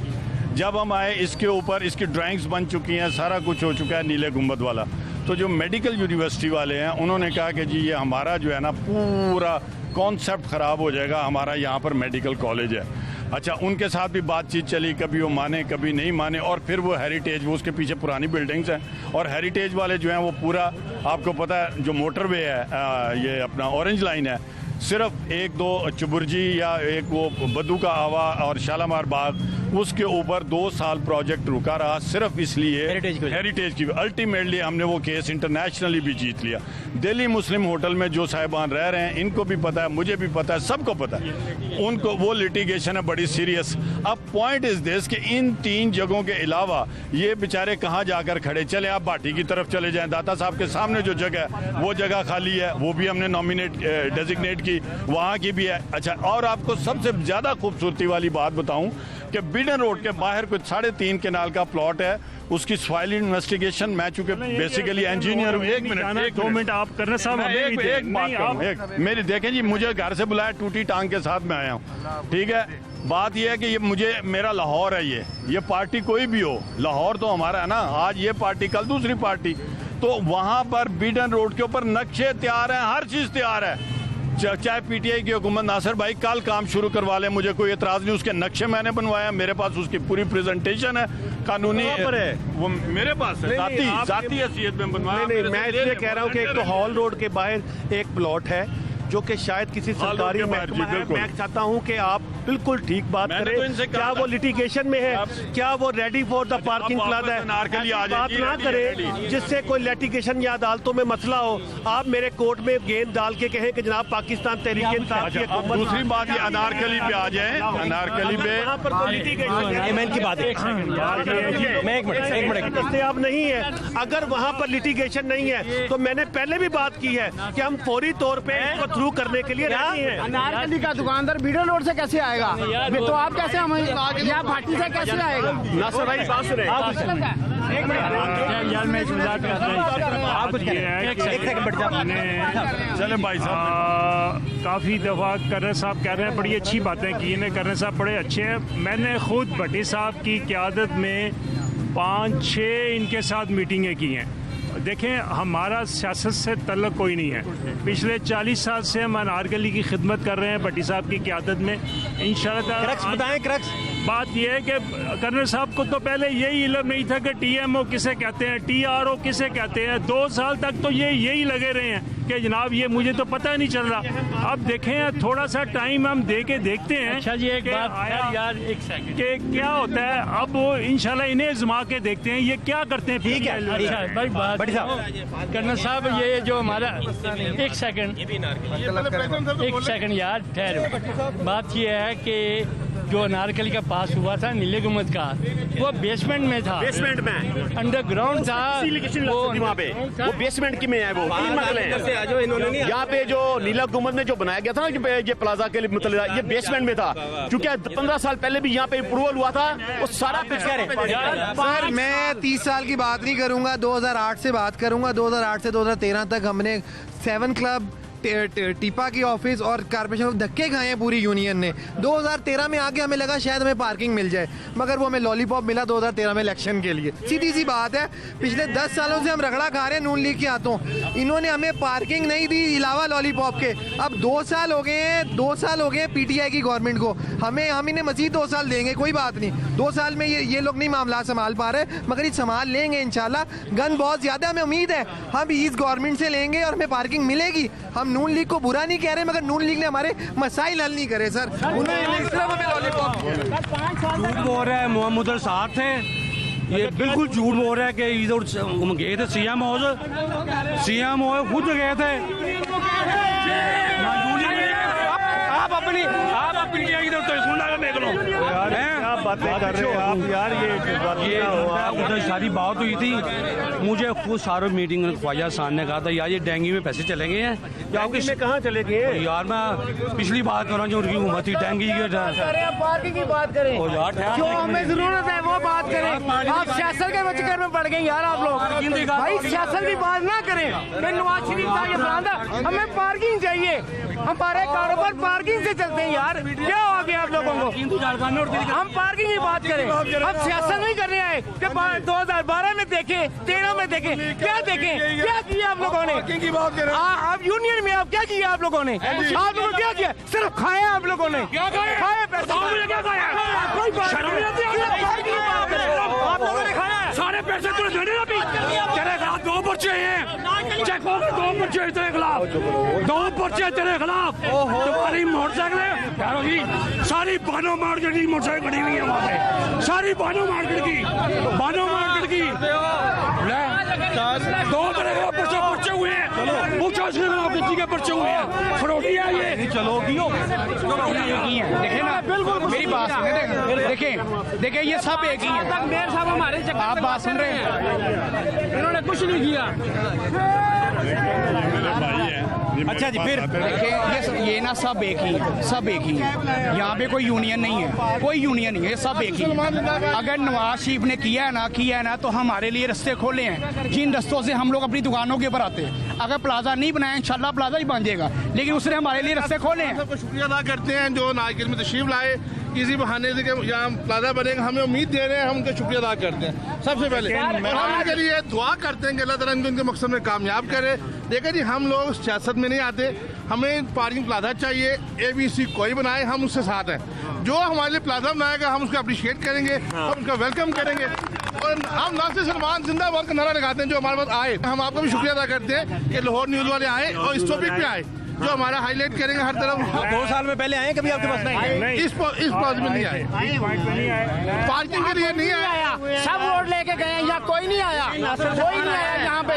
जब हम आए इसके ऊपर इसकी ड्राइंग्स बन चुकी हैं, सारा कुछ हो चुका है नीले गुंबद वाला। तो जो मेडिकल यूनिवर्सिटी वाले हैं उन्होंने कहा कि जी ये हमारा जो है ना पूरा कॉन्सेप्ट ख़राब हो जाएगा, हमारा यहाँ पर मेडिकल कॉलेज है। अच्छा, उनके साथ भी बातचीत चली, कभी वो माने कभी नहीं माने, और फिर वो हेरिटेज, वो उसके पीछे पुरानी बिल्डिंग्स हैं, और हेरिटेज वाले जो हैं वो पूरा आपको पता है जो मोटरवे है ये अपना ऑरेंज लाइन है, सिर्फ 1-2 चुबुर्जी या एक वो बद्दू का हवा और शालामार बाग, उसके ऊपर 2 साल प्रोजेक्ट रुका रहा सिर्फ इसलिए हेरिटेज की। अल्टीमेटली हमने वो केस इंटरनेशनली भी जीत लिया। दिल्ली मुस्लिम होटल में जो साहिबान रह रहे हैं इनको भी पता है, मुझे भी पता है, सबको पता है, उनको वो लिटिगेशन है बड़ी सीरियस। अब पॉइंट इज दिस कि इन 3 जगहों के अलावा ये बेचारे कहाँ जाकर खड़े, चले आप भाटी की तरफ चले जाएं, दाता साहब के सामने जो जगह है वो जगह खाली है, वो भी हमने नॉमिनेट डेजिग्नेट की, वहाँ की भी है। अच्छा, और आपको सबसे ज़्यादा खूबसूरती वाली बात बताऊँ कि बिडन रोड के बाहर कुछ 3.5 कनाल का प्लॉट है, उसकी सॉइल इन्वेस्टिगेशन, मैं चूंकि बेसिकली इंजीनियर हूँ, 1 मिनट 2 मिनट आप करने साहब एक बात करूँ, मेरी देखें जी, मुझे घर से बुलाया, टूटी टांग के साथ मैं आया हूँ, ठीक है। बात यह है कि ये मुझे, मेरा लाहौर है, ये पार्टी कोई भी हो, लाहौर तो हमारा है ना, आज ये पार्टी कल दूसरी पार्टी, तो वहाँ पर बिडन रोड के ऊपर नक्शे तैयार हैं, हर चीज़ तैयार है, चाहे पीटीआई की हुकूमत, नासिर भाई कल काम शुरू करवा ले, मुझे कोई एतराज़ नहीं, उसके नक्शे मैंने बनवाया, मेरे पास उसकी पूरी प्रेजेंटेशन है, कानूनी है, वो मेरे पास है, जाती हैसियत में बनवाया। नहीं, मैं इसलिए कह रहा हूँ कि एक तो हॉल रोड के बाहर एक प्लॉट है जो कि शायद किसी सरकारी महकमा है। मैं चाहता हूँ कि आप बिल्कुल ठीक बात करें, तो क्या वो लिटिगेशन में है, क्या वो ready for the parking plaza है, बात ना करें जिससे कोई लिटिगेशन या अदालतों में मसला हो। आप मेरे कोर्ट में गेंद डाल के कहें कि जनाब पाकिस्तान तहरीक इंसाफ की हुकूमत। दूसरी बात ये अनारकली पे आ जाए, अनारकली पे यहाँ पर कोई लिटिगेशन की बात है, एक मिनट दस्तयाब नहीं है। अगर वहाँ पर लिटिगेशन नहीं है तो मैंने पहले भी बात की है कि हम फौरी तौर पे इसको थ्रू करने के लिए रेडी हैं। अनारकली का दुकानदार बीडन रोड से कैसे आएगा, तो आप कैसे, हम या भाटी से कैसे आएगा? नासिर भाई बात सुने, यार मैं चले भाई साहब, काफ़ी दफ़ा कर्नल साहब कह रहे हैं बड़ी अच्छी बातें की ने, कर्नल साहब बड़े अच्छे हैं। मैंने खुद भट्टी साहब की क़यादत में 5-6 इनके साथ मीटिंगें की हैं। देखें, हमारा सियासत से तल्लुक़ कोई नहीं है, पिछले 40 साल से हम अनारकली की खिदमत कर रहे हैं भट्टी साहब की क़यादत में, इंशाअल्लाह। बताएं क्रक्स। बात यह है कि कर्नल साहब को तो पहले यही इल्म नहीं था कि टीएमओ किसे कहते हैं, टीआरओ किसे कहते हैं। 2 साल तक तो यही लगे रहे हैं कि जनाब ये मुझे तो पता नहीं चल रहा। अब देखें, थोड़ा सा टाइम हम दे के देखते हैं। अच्छा जी, एक बात यार, एक सेकंड, कि क्या होता है। अब इंशाल्लाह इन्हें आजमा के देखते हैं ये क्या करते हैं। ठीक है, भाई बात कर्नल साहब, ये जो हमारा, एक सेकंड यार ठहरो, बात ये है कि जो अनारकली का पास हुआ था नीले गुम्बद का, वो बेसमेंट में था, बेसमेंट में अंडरग्राउंड था वहाँ पे, वो बेसमेंट की में है वो। तीन मंजिलें हैं। यहाँ पे जो नीला गुम्बद में जो बनाया गया था ना ये प्लाजा के लिए, मतलब ये बेसमेंट में था, क्योंकि 15 साल पहले भी यहाँ पे अप्रूवल हुआ था, वो सारा पिक्चर है। सर मैं 30 साल की बात नहीं करूंगा, 2008 से बात करूंगा। 2008 से 2013 तक हमने 7 क्लब, टीपा की ऑफिस और कारपोरेशन धक्के खाए हैं पूरी यूनियन ने। 2013 में आके हमें लगा शायद हमें पार्किंग मिल जाए, मगर वो हमें लॉलीपॉप मिला 2013 में इलेक्शन के लिए। सीधी सी बात है, पिछले 10 सालों से हम रगड़ा खा रहे हैं नून लीग के हाथों। इन्होंने हमें पार्किंग नहीं दी अलावा लॉलीपॉप के। अब 2 साल हो गए हैं, 2 साल हो गए पीटीआई की गवर्नमेंट को। हम इन्हें मजीद 2 साल देंगे, कोई बात नहीं। 2 साल में ये लोग नहीं मामला संभाल पा रहे, मगर ये संभाल लेंगे इंशाल्लाह। गन बहुत ज्यादा हमें उम्मीद है, हम इस गवर्नमेंट से लेंगे और हमें पार्किंग मिलेगी। हम नून लीग को बुरा नहीं कह रहे, मगर नून लीग ने हमारे मसाइल हल नहीं करे सर। उन्होंने सिर्फ हमें लॉलीपॉप झूठ बोल रहा है मोहम्मद अल साद थे, ये बिल्कुल झूठ बोल रहा है कि इधर गए थे सीएम हाउस खुद गए थे। आप अपनी इधर तो सुनना देख लो, क्या बातें कर रहे हैं आप यार, ये उधर सारी बात हुई थी। मुझे खुद सारे मीटिंग में ख्वाजा खान ने कहा था यार ये डेंगू में पैसे चले गए हैं, या आपके कहाँ चले गए? यार मैं पिछली बात कर रहा हूँ जो उनकी हुकूमत थी डेंगू के पार्किंग की बात करें, जो हमें जरूरत है वो बात करें। आप सियासत के चक्कर में पड़ गए यार आप लोग। भाई सियासत की बात ना करें कि नवाज शरीफ था ये फलाना, हमें पार्किंग चाहिए। हमारे कारोबार पार्किंग से चलते हैं यार, क्या हो गया आप लोगों को? हम पार्किंग की बात करें, हम सियासत नहीं करने आए कि 2012 में देखें, 13 में देखें, क्या देखें, क्या किया आप लोगों ने? आप यूनियन में आप क्या किया आप लोगों ने? आप लोगों ने क्या किया? सिर्फ खाया आप लोगों ने, खाया पैसा, आप लोगों ने खाया सारे पैसे तो देने अभी तेरे खिलाफ 2 पर्चे हैं, चेक हो 2 पर्चे तेरे खिलाफ, 2 पर्चे तेरे खिलाफ। तुम्हारी मोटरसाइकिल सारी बानो मार्केट की मोटरसाइकिल खड़ी हुई है वहाँ पे, सारी बानो मार्केट की 2 तरह के पर्चे हुए हैं, पूछो उसके खिलाफ किसी के पर्चे हुए हैं, फरोटी है ये चलो देखे ना, बिल्कुल मेरी बात सुने, देखें ये सब एक ही है। मेयर साहब हमारे आप बात सुन रहे हैं, इन्होंने कुछ नहीं किया। अच्छा जी, फिर देखिए ये ना सब एक ही है, सब एक ही है। यहाँ पे कोई यूनियन नहीं है, कोई यूनियन नहीं है, सब एक ही है। अगर नवाज शरीफ ने किया है ना तो हमारे लिए रास्ते खोले हैं, जिन रस्तों से हम लोग अपनी दुकानों के ऊपर आते हैं। अगर प्लाजा नहीं बनाया इंशाल्लाह प्लाजा ही बन जाएगा, लेकिन उसने हमारे लिए रास्ते खोले हैं। सबको शुक्रिया अदा करते हैं जो नारियल में तशरीफ लाए, किसी बहाने से यहाँ प्लाजा बनेगा, हमें उम्मीद दे रहे हैं, हम उनका शुक्रिया अदा करते हैं सबसे पहले। और हम इनके लिए दुआ करते हैं कि अल्लाह ताला इनको इनके मकसद में कामयाब करे। देखिए जी, हम लोग सियासत में नहीं आते, हमें पार्किंग प्लाजा चाहिए, ABC कोई बनाए, हम उससे साथ हैं। जो हमारे लिए प्लाजा बनाएगा हम उसको अप्रिशिएट करेंगे, हम उसका वेलकम करेंगे। और हम नासिर सलमान जिंदाबाद का नारा लगाते हैं जो हमारे पास आए। हम आपका भी शुक्रिया अदा करते हैं कि लाहौर न्यूज़ वाले आए और इस टॉपिक पे आए जो हमारा हाईलाइट करेंगे हर तरफ। 2 साल में पहले आए कभी आपके पास? नहीं, इस पॉज में नहीं आए, पार्किंग के लिए नहीं आया। सब वोट लेके गए हैं, यहाँ कोई नहीं आया, कोई नहीं आया यहाँ पे।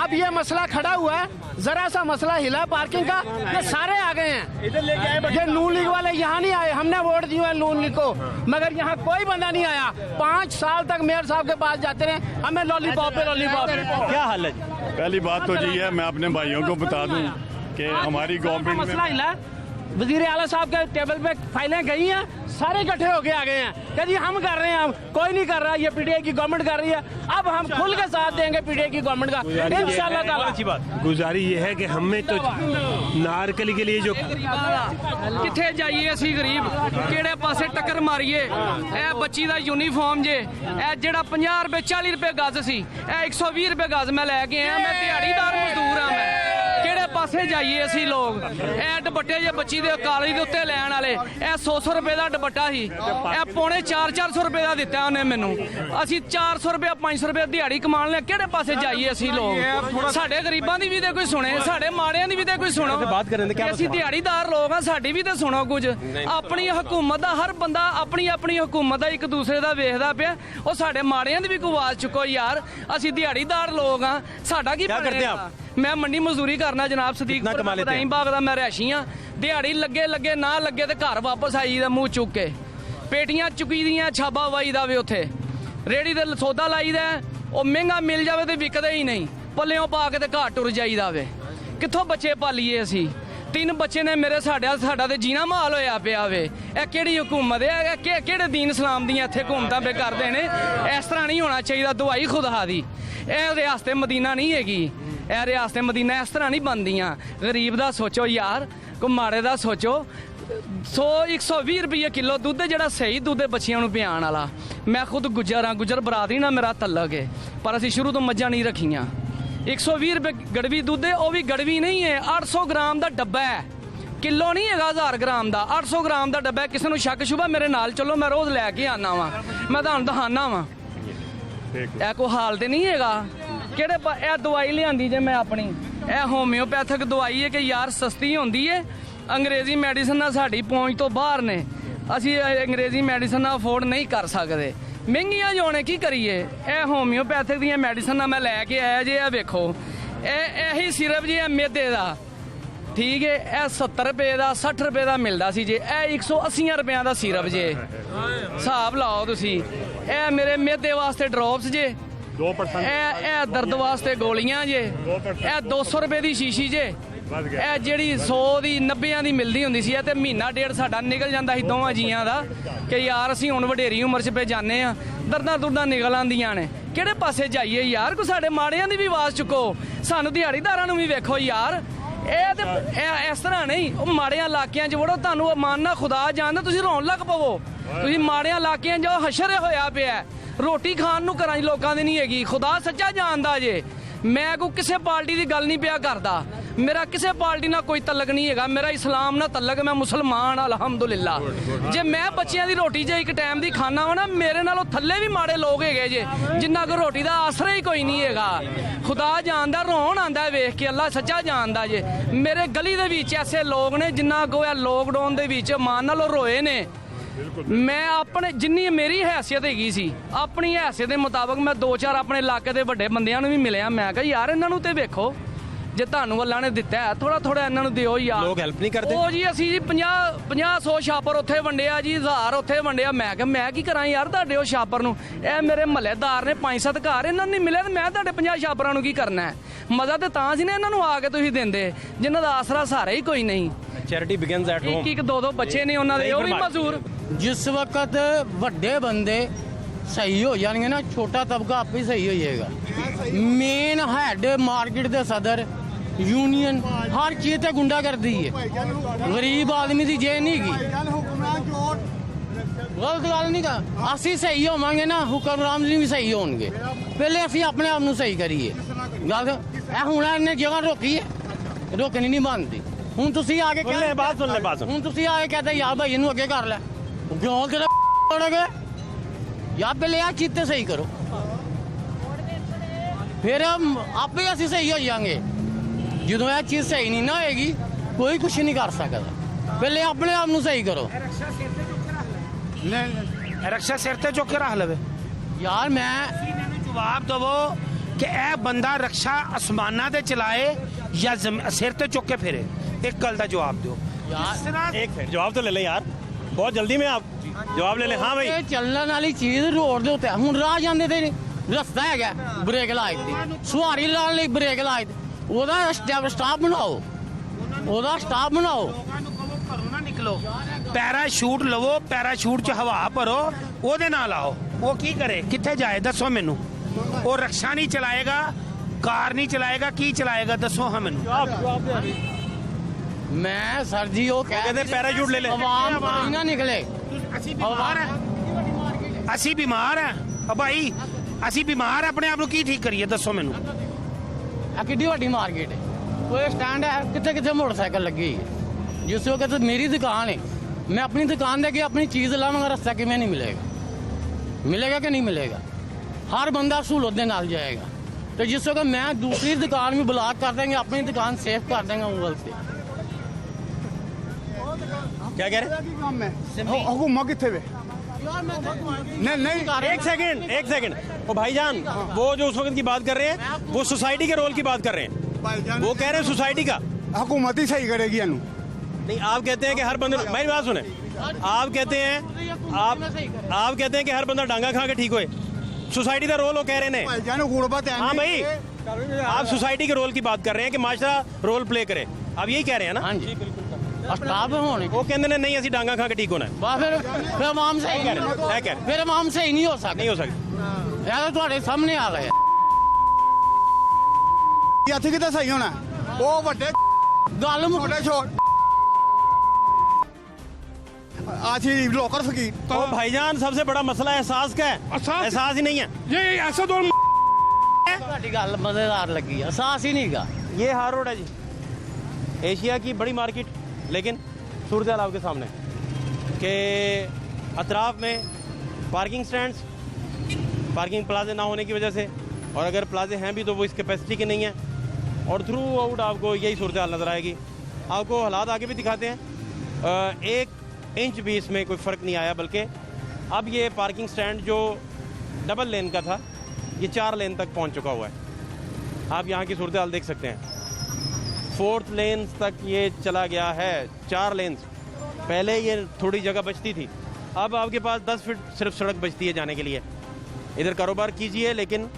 अब ये मसला खड़ा हुआ है, जरा सा मसला हिला पार्किंग का, ये सारे आ गए हैं। ये नून लीग वाले यहाँ नहीं आए, हमने वोट दिया है नून लीग को, मगर यहाँ कोई बंदा नहीं आया। 5 साल तक मेयर साहब के पास जाते रहे, हमें लॉलीपॉप पे लॉलीपॉप। क्या हाल है? पहली बात तो जी है, मैं अपने भाइयों को बता दूं कि हमारी गवर्नमेंट मसला हिला, वजीर आला साहब के टेबल पे फाइलें गई हैं, सारे इकट्ठे होके आ गए हैं कि जी हम कर रहे हैं, हम कोई नहीं कर रहा, ये पीटीआई की गवर्नमेंट कर रही है। अब हम खुल के साथ देंगे पीटीआई की गवर्नमेंट का इंशाल्लाह ताला। अच्छी बात। गुजारी ये है कि हमें तो नारकली के लिए जो किथे जाइए असी गरीब, किहड़े पासे टक्कर मारिए। ए बच्ची दा यूनीफॉर्म जे, ए जेड़ा 50 रुपए 40 रुपए गज सी, ए 120 रुपए गज मैं लैके आया। मैं दिहाड़ीदार मजदूर हाँ, मैं किहड़े पासे जाइए असी लोग। ए दुपट्टे जे बच्ची दे काली दे उत्ते लैण वाले, ए 100 रुपए दा दुपट्टा ही, ए पौने 400 रुपए दा दित्ता उन्हें मैनू। असी 400 रुपए 500 रुपए दिहाड़ी कमान ले, किहड़े पासे जाइए असी लोग? साडे गरीबां दी भी ते कोई सुने, साडे माड़ियां दी भी ते कोई सुनो। बात करें क्या असी दिहाड़ीदार लोग हाँ, साडी भी ते सुनो कुछ। अपनी हुकूमत दा हर बंदा अपनी हुकूमत दा एक दूसरे दा वेखदा पिया, ओ साडे माड़ियां दी भी कोई आवाज चुको यार। असी दिहाड़ीदार लोग हाँ, साडा की क्या करते हैं आप? मैं मंडी मजदूरी करना जनाब, सदीक इब्राहिम बाग दा मैं रैशी हाँ। दिहाड़ी लगे ना लगे ते घर वापस आई दा मुंह चुक के। ਪੇਟੀਆਂ ਚੁੱਕੀ ਦੀਆਂ ਛਾਬਾ ਵਾਈ ਦਾ ਵੇ ਉੱਥੇ ਰੇੜੀ ਤੇ ਸੌਦਾ ਲਾਈਦਾ ਉਹ ਮਹਿੰਗਾ ਮਿਲ ਜਾਵੇ ਤੇ ਵਿਕਦਾ ਹੀ ਨਹੀਂ ਪੱਲਿਓਂ ਪਾ ਕੇ ਤੇ ਘਾਟ ਟੁਰ ਜਾਈਦਾ ਵੇ ਕਿੱਥੋਂ ਬੱਚੇ ਪਾਲੀਏ ਅਸੀਂ 3 ਬੱਚੇ ਨੇ ਮੇਰੇ ਸਾਡਾ ਤੇ ਜੀਣਾ ਮਾਲ ਹੋਇਆ ਪਿਆ ਵੇ ਇਹ ਕਿਹੜੀ ਹਕੂਮਤ ਹੈ ਇਹ ਕਿਹੜੇ ਦੀਨ ਇਸਲਾਮ ਦੀਆਂ ਇੱਥੇ ਹਕੂਮਤਾਂ ਪੇ ਕਰਦੇ ਨੇ ਇਸ ਤਰ੍ਹਾਂ ਨਹੀਂ ਹੋਣਾ ਚਾਹੀਦਾ ਦਵਾਈ ਖੁਦਾ ਦੀ ਇਹ ਰਿਆਸਤ ਮਦੀਨਾ ਨਹੀਂ ਹੈਗੀ ਇਹ ਰਿਆਸਤ ਮਦੀਨਾ ਇਸ ਤਰ੍ਹਾਂ ਨਹੀਂ ਬਣਦੀਆਂ ਗਰੀਬ ਦਾ ਸੋਚੋ ਯਾਰ ਕੋ ਮਾੜੇ ਦਾ ਸੋਚੋ 120 ਰੁਪਏ ਕਿਲੋ ਦੁੱਧ ਜਿਹੜਾ ਸਹੀ ਦੁੱਧ ਬੱਚਿਆਂ ਨੂੰ ਪਿਆਉਣ ਵਾਲਾ ਮੈਂ ਖੁਦ ਗੁੱਜਰ ਬਰਾਦਰੀ ਨਾਲ ਮੇਰਾ ਤਲਕ ਹੈ ਪਰ ਅਸੀਂ ਸ਼ੁਰੂ ਤੋਂ ਮੱਝਾਂ ਨਹੀਂ ਰੱਖੀਆਂ 120 ਰੁਪਏ ਗੜਵੀ ਦੁੱਧ ਹੈ ਉਹ ਵੀ ਗੜਵੀ ਨਹੀਂ ਹੈ 800 ਗ੍ਰਾਮ ਦਾ ਡੱਬਾ ਹੈ ਕਿਲੋ ਨਹੀਂ ਹੈਗਾ 1000 ਗ੍ਰਾਮ ਦਾ 800 ਗ੍ਰਾਮ ਦਾ ਡੱਬਾ ਕਿਸੇ ਨੂੰ ਸ਼ੱਕ ਸ਼ੁਬਾ ਮੇਰੇ ਨਾਲ ਚੱਲੋ ਮੈਂ ਰੋਜ਼ ਲੈ ਕੇ ਆਨਾ ਵਾਂ ਮੈਂ ਤੁਹਾਨੂੰ ਦਿਖਾਨਾ ਵਾਂ ਇਹ ਕੋਈ ਹਾਲ ਤੇ ਨਹੀਂ ਹੈਗਾ ਕਿਹੜੇ ਇਹ ਦਵਾਈ ਲਿਆਂਦੀ ਜੇ ਮੈਂ ਆਪਣੀ ਇਹ ਹੋਮਿਓਪੈਥਿਕ ਦਵਾਈ ਹੈ ਕਿ ਯਾਰ ਸਸਤੀ ਹੁੰਦੀ ਹੈ ਅੰਗਰੇਜ਼ੀ ਮੈਡੀਸਨ ਨਾਲ ਸਾਡੀ ਪਹੁੰਚ ਤੋਂ ਬਾਹਰ ਨੇ ਅਸੀਂ ਅੰਗਰੇਜ਼ੀ ਮੈਡੀਸਨ ਨਾਲ ਅਫੋਰਡ ਨਹੀਂ ਕਰ ਸਕਦੇ ਮਹਿੰਗੀਆਂ ਜੋਣੇ ਕੀ ਕਰੀਏ ਇਹ ਹੋਮਿਓਪੈਥਿਕ ਦੀਆਂ ਮੈਡੀਸਨਾਂ ਮੈਂ ਲੈ ਕੇ ਆਇਆ ਜੇ ਇਹ ਵੇਖੋ ਇਹੀ ਸਿਰਪ ਜੀ ਇਹ ਮੈਦੇ ਦਾ ਠੀਕ ਹੈ ਇਹ 70 ਰੁਪਏ ਦਾ 60 ਰੁਪਏ ਦਾ ਮਿਲਦਾ ਸੀ ਜੇ ਇਹ 180 ਰੁਪਏ ਦਾ ਸਿਰਪ ਜੇ ਹਿਸਾਬ ਲਾਓ ਤੁਸੀਂ ਇਹ ਮੇਰੇ ਮੈਦੇ ਵਾਸਤੇ ਡ੍ਰੌਪਸ ਜੇ 2% ਇਹ ਦਰਦ ਵਾਸਤੇ ਗੋਲੀਆਂ ਜੇ ਇਹ 200 ਰੁਪਏ ਦੀ ਸ਼ੀਸ਼ੀ ਜੇ ਇਹ ਜਿਹੜੀ 100 ਦੀ 90 ਦੀ ਮਿਲਦੀ ਹੁੰਦੀ ਸੀ ਇਹ ਤੇ ਮਹੀਨਾ ਡੇਢ ਸਾਡਾ ਨਿਕਲ ਜਾਂਦਾ ਸੀ ਦੋਵਾਂ ਜੀਆਂ ਦਾ ਕਿ ਯਾਰ ਅਸੀਂ ਹੁਣ ਵਡੇਰੀ ਉਮਰ 'ਚ ਪੇ ਜਾਂਦੇ ਆ ਦਰਦਾਂ ਨਿਕਲ ਆਉਂਦੀਆਂ ਨੇ ਕਿਹੜੇ ਪਾਸੇ ਜਾਈਏ ਯਾਰ ਕੋ ਸਾਡੇ ਮਾੜਿਆਂ ਦੀ ਵੀ ਆਵਾਜ਼ ਚੁੱਕੋ ਸਾਨੂੰ ਦਿਹਾੜੀਦਾਰਾਂ ਨੂੰ ਵੀ ਵੇਖੋ ਯਾਰ ਇਹ ਤੇ ਇਸ ਤਰ੍ਹਾਂ ਨਹੀਂ ਉਹ ਮਾੜਿਆਂ ਇਲਾਕਿਆਂ 'ਚ ਵੜੋ ਤੁਹਾਨੂੰ ਅਮਾਨ ਨਾਲ ਖੁਦਾ ਜਾਣਦਾ ਤੁਸੀਂ ਰੋਣ ਲੱਗ ਪਵੋ ਤੁਸੀਂ ਮਾੜਿਆਂ ਇਲਾਕਿਆਂ 'ਚ ਹਸ਼ਰ ਹੋਇਆ ਪਿਆ ਰੋਟੀ ਖਾਣ ਨੂੰ ਘਰਾਂ 'ਚ ਲੋਕਾਂ ਦੀ ਨਹੀਂ ਹੈਗੀ ਖੁਦਾ ਸੱਚਾ ਜਾਣਦਾ ਜੇ ਮੈਂ ਕੋਈ ਕਿਸੇ ਪਾਰਟੀ ਦੀ ਗੱਲ ਨਹੀਂ ਪਿਆ ਕਰਦਾ ਮੇਰਾ ਕਿਸੇ ਪਾਰਟੀ ਨਾਲ ਕੋਈ ਤਲਕ ਨਹੀਂ ਹੈਗਾ ਮੇਰਾ ਇਸਲਾਮ ਨਾਲ ਤਲਕ ਮੈਂ ਮੁਸਲਮਾਨ ਅਲਹਮਦੁਲਿਲਾ ਜੇ ਮੈਂ ਬੱਚਿਆਂ ਦੀ ਰੋਟੀ ਜੇ ਇੱਕ ਟਾਈਮ ਦੀ ਖਾਣਾ ਵਾ ਨਾ ਮੇਰੇ ਨਾਲੋਂ ਥੱਲੇ ਵੀ ਮਾੜੇ ਲੋਕ ਹੈਗੇ ਜੇ ਜਿੰਨਾ ਕੋ ਰੋਟੀ ਦਾ ਆਸਰਾ ਹੀ ਕੋਈ ਨਹੀਂ ਹੈਗਾ ਖੁਦਾ ਜਾਣਦਾ ਰੋਣ ਆਂਦਾ ਵੇਖ ਕੇ ਅੱਲਾ ਸੱਚਾ ਜਾਣਦਾ ਜੇ ਮੇਰੇ ਗਲੀ ਦੇ ਵਿੱਚ ਐਸੇ ਲੋਕ ਨੇ ਜਿੰਨਾ ਕੋ ਲੋਕਡਾਊਨ ਦੇ ਵਿੱਚ ਮਾਨ ਨਾਲ ਰੋਏ ਨੇ ਮੈਂ ਆਪਣੇ ਜਿੰਨੀ ਮੇਰੀ ਹੈਸੀਅਤ ਹੈਗੀ ਸੀ ਆਪਣੀ ਹੈਸੀਅਤ ਦੇ ਮੁਤਾਬਕ ਮੈਂ 2-4 ਆਪਣੇ ਇਲਾਕੇ ਦੇ ਵੱਡੇ ਬੰਦਿਆਂ ਨੂੰ ਵੀ ਮਿਲਿਆ ਮੈਂ ਕਿਹਾ ਯਾਰ ਇਹਨਾਂ ਨੂੰ ਤੇ ਵੇਖੋ ਜੇ ਤੁਹਾਨੂੰ ਅੱਲਾ ਨੇ ਦਿੱਤਾ ਹੈ ਥੋੜਾ ਇਹਨਾਂ ਨੂੰ ਦਿਓ ਯਾਰ ਲੋਕ ਹੈਲਪ ਨਹੀਂ ਕਰਦੇ ਉਹ ਜੀ ਅਸੀਂ ਜੀ 50-100 ਛਾਪਰ ਉੱਥੇ ਵੰਡਿਆ ਜੀ 1000 ਉੱਥੇ ਵੰਡਿਆ ਮੈਂ ਕਿਹਾ ਮੈਂ ਕੀ ਕਰਾਂ ਯਾਰ ਤੁਹਾਡੇ ਉਹ ਛਾਪਰ ਨੂੰ ਇਹ ਮੇਰੇ ਮਹੱਲੇਦਾਰ ਨੇ 5-7 ਘਰ ਇਹਨਾਂ ਨੂੰ ਨਹੀਂ ਮਿਲੇ ਤੇ ਮੈਂ ਤੁਹਾਡੇ 50 ਛਾਪਰਾਂ ਨੂੰ ਕੀ ਕਰਨਾ ਹੈ ਮਜ਼ਾ ਤੇ ਤਾਂ ਸੀ ਨਾ ਇਹਨਾਂ ਨੂੰ ਆ ਕੇ ਤੁਸੀਂ ਦਿੰਦੇ ਜਿਨ੍ਹਾਂ ਦਾ ਆਸਰਾ ਸਹਾਰਾ ਹੀ ਕੋਈ ਨਹੀਂ ਚੈਰਿਟੀ ਬਿਗਨਸ ਐਟ ਹੋਮ ਇੱਕ 2-2 ਬੱਚੇ ਨੇ ਉਹਨਾਂ ਦੇ ਉਹ ਵੀ ਮਜ਼ਦੂਰ ਜਿਸ ਵਕਤ ਵੱਡੇ ਬੰਦੇ ਸਹੀ ਹੋ ਜਾਣਗੇ ਨਾ ਛੋਟਾ ਤਬਕਾ ਆਪੇ ਸਹੀ ਹੋ ਜਾਏਗਾ ਮੇਨ ਹੈਡ ਮਾਰਕੀਟ ਦੇ ਸਦਰ यूनियन हर चीज ते गुंडा कर दी है गरीब आदमी की जे नहीं की गलत गल नहीं कर असी सही होवांगे ना हुक्मरान भी सही होंगे पहले असी अपने आप सही करिए गल हुण इन्हें जगह रोकी है रोकनी नहीं बनती हुण तुसी आके हुण तुसी आके कहते यार भाई इनू अगे कर लै क्यों तेरा यार पहले आ चीज ते सही करो फिर आपे असी सही हो जाएंगे ਜਦੋਂ ਇਹ ਚੀਜ਼ ਸਹੀ ਨਹੀਂ ਨਾ ਹੋਏਗੀ ਕੋਈ ਕੁਝ ਨਹੀਂ ਕਰ ਸਕਦਾ ਪਹਿਲੇ ਆਪਣੇ ਆਪ ਨੂੰ ਸਹੀ ਕਰੋ ਰਕਸ਼ਾ ਸਿਰ ਤੇ ਚੁੱਕ ਕੇ ਰੱਖ ਲਵੇ ਯਾਰ ਮੈਂ ਮੈਨੂੰ ਜਵਾਬ ਦਵੋ ਕਿ ਇਹ ਬੰਦਾ ਰਕਸ਼ਾ ਅਸਮਾਨਾਂ ਤੇ ਚਲਾਏ ਜਾਂ ਸਿਰ ਤੇ ਚੁੱਕ ਕੇ ਫਿਰੇ ਇੱਕ ਗੱਲ ਦਾ ਜਵਾਬ ਦਿਓ यार एक मिनट जवाब तो ले ले यार बहुत जल्दी में आप जवाब ले ले हाँ भाई ਚੱਲਣ ਵਾਲੀ ਚੀਜ਼ ਰੋਡ ਦੇ ਉੱਤੇ ਹੁਣ ਰਾਹ ਜਾਂਦੇ ਤੇ ਰਸਤਾ ਹੈਗਾ ਬ੍ਰੇਕ ਲਾਈ ਦੀ ਸਵਾਰੀ ਲਾਉਣ ਲਈ ਬ੍ਰੇਕ ਲਾਈ ਉਹਦਾ ਸਟਾਫ ਬਣਾਓ ਉਹਦਾ ਸਟਾਫ ਬਣਾਓ ਘਰੋਂ ਨਾ ਨਿਕਲੋ ਪੈਰਾਸ਼ੂਟ ਲਵੋ ਪੈਰਾਸ਼ੂਟ 'ਚ ਹਵਾ ਭਰੋ ਉਹਦੇ ਨਾਲ ਆਓ ਉਹ ਕੀ ਕਰੇ ਕਿੱਥੇ ਜਾਏ ਦੱਸੋ ਮੈਨੂੰ ਉਹ ਰਕਸ਼ਾ ਨਹੀਂ ਚਲਾਏਗਾ ਕਾਰ ਨਹੀਂ ਚਲਾਏਗਾ ਕੀ ਚਲਾਏਗਾ ਦੱਸੋ ਹਾਂ ਮੈਨੂੰ ਮੈਂ ਸਰ ਜੀ ਉਹ कहते पैराशूट ले ले ਆਵਾਮ ਕੋਈ ਨਾ ਨਿਕਲੇ ਅਸੀਂ ਬਿਮਾਰ ਹਾਂ ਅਸੀਂ ਬਿਮਾਰ ਹਾਂ ਭਾਈ ਅਸੀਂ ਬਿਮਾਰ ਹਾਂ ਆਪਣੇ ਆਪ ਨੂੰ ਕੀ ਠੀਕ ਕਰੀਏ ਦੱਸੋ ਮੈਨੂੰ ਆ ਕਿੱਡੀ ਵੱਡੀ ਮਾਰਕੀਟ ਹੈ ਕੋਈ ਸਟੈਂਡ ਹੈ ਕਿੱਥੇ ਕਿੱਥੇ ਮੋਟਰਸਾਈਕਲ ਲੱਗੀ ਜਿਸ ਵਕਤ ਮੇਰੀ ਦੁਕਾਨ ਹੈ मैं अपनी दुकान दे के अपनी चीज़ लावांगा रास्ता कि नहीं मिलेगा कि नहीं मिलेगा हर बंदा सहूलत दे नाल जाएगा तो जिस वक्त मैं दूसरी दुकान भी ब्लॉक कर देंगे अपनी दुकान सेफ कर देंगे गूगल से क्या कह रहे हुकूमत कितने वे नहीं एक सेकंड वो भाईजान वो जो उस वक्त की बात कर रहे हैं वो सोसाइटी के रोल की बात कर रहे हैं वो कह रहे हैं सोसाइटी का हुकूमत ही सही करेगी नहीं, आप कहते हैं कि हर बंदा, मेरी बात सुने, आप कहते हैं कि हर बंदा डांगा खा के ठीक होए। सोसाइटी का रोल वो कह रहे हैं। हाँ भाई, आप सोसाइटी के रोल की बात कर रहे हैं कि माशरा रोल प्ले करे, आप यही कह रहे हैं ना? हाँ जी बिल्कुल। अस्ताब होने वो कहते हैं नहीं असि डांगा खा के ठीक होना है। फिर इमाम सही कह रहे, फिर इमाम सही नहीं हो सकता, नहीं हो सकता। यार ਤੁਹਾਡੇ ਸਾਹਮਣੇ ਆ ਗਏ ਇੱਥੇ ਕਿਤੇ ਸਹੀ ਹੋਣਾ ਉਹ ਵੱਡੇ ਗੱਲ ਮੁੰਡੇ ਛੋੜ आजी लोकल फकीर। तो भाईजान सबसे बड़ा मसला एहसास का है, एहसास ही नहीं है। ये ऐसा दौर ਤੁਹਾਡੀ ਗੱਲ मजेदार लगी, एहसास ही नहीं का। ये हार रोड है जी, एशिया की बड़ी मार्केट, लेकिन सूरत हाल आपके सामने के अतराफ में पार्किंग स्टैंड्स, पार्किंग प्लाजे ना होने की वजह से, और अगर प्लाजे हैं भी तो वो इस कैपेसिटी के नहीं हैं, और थ्रू आउट आपको यही सूरत हाल नज़र आएगी। आपको हालात आगे भी दिखाते हैं, 1 इंच भी इसमें कोई फ़र्क नहीं आया, बल्कि अब ये पार्किंग स्टैंड जो डबल लेन का था ये 4 लेन तक पहुंच चुका हुआ है। आप यहाँ की सूरत हाल देख सकते हैं, 4th लेन तक ये चला गया है, 4 लेन्स। पहले ये थोड़ी जगह बचती थी, अब आपके पास 10 फीट सिर्फ सड़क बचती है जाने के लिए। इधर कारोबार कीजिए, लेकिन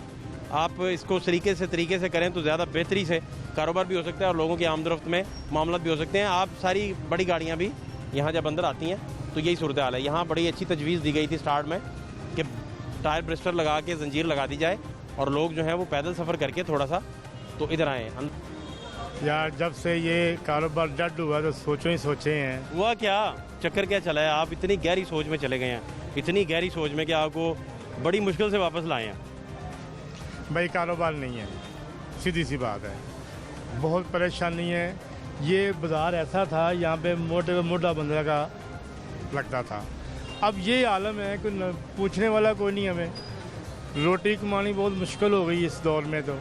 आप इसको तरीके से करें तो ज़्यादा बेहतरी से कारोबार भी हो सकता है और लोगों की आमदरफ्त में मामला भी हो सकते हैं। आप सारी बड़ी गाड़ियाँ भी यहाँ जब अंदर आती हैं तो यही सूरत हाल है। यहाँ बड़ी अच्छी तजवीज़ दी गई थी स्टार्ट में कि टायर ब्रेस्टर लगा के जंजीर लगा दी जाए और लोग जो हैं वो पैदल सफ़र करके थोड़ा सा तो इधर आए। यार जब से ये कारोबार डट हुआ तो सोचे हैं। हुआ क्या, चक्कर क्या चला है? आप इतनी गहरी सोच में चले गए हैं, इतनी गहरी सोच में कि आपको बड़ी मुश्किल से वापस लाए हैं। भाई कारोबार नहीं है, सीधी सी बात है, बहुत परेशानी है। ये बाज़ार ऐसा था, यहाँ पे मोटा बंदर का लगता था, अब ये आलम है कि पूछने वाला कोई नहीं। हमें रोटी कमानी बहुत मुश्किल हो गई इस दौर में। तो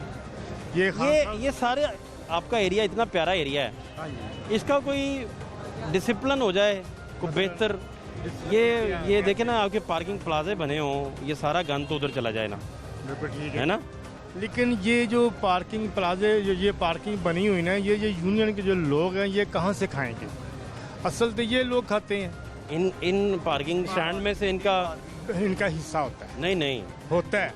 ये सारे आपका एरिया इतना प्यारा एरिया है, इसका कोई डिसिप्लिन हो जाए, कोई बेहतर। ये देखे ना, आपके पार्किंग प्लाजे बने हों, ये सारा गंद तो उधर चला जाए ना, ठीक है ना? लेकिन ये जो पार्किंग प्लाजे ये पार्किंग बनी हुई ना, ये यूनियन के जो लोग हैं ये कहाँ से खाएंगे? असल तो ये लोग खाते हैं इन पार्किंग स्टैंड में से इनका हिस्सा होता है। नहीं होता है,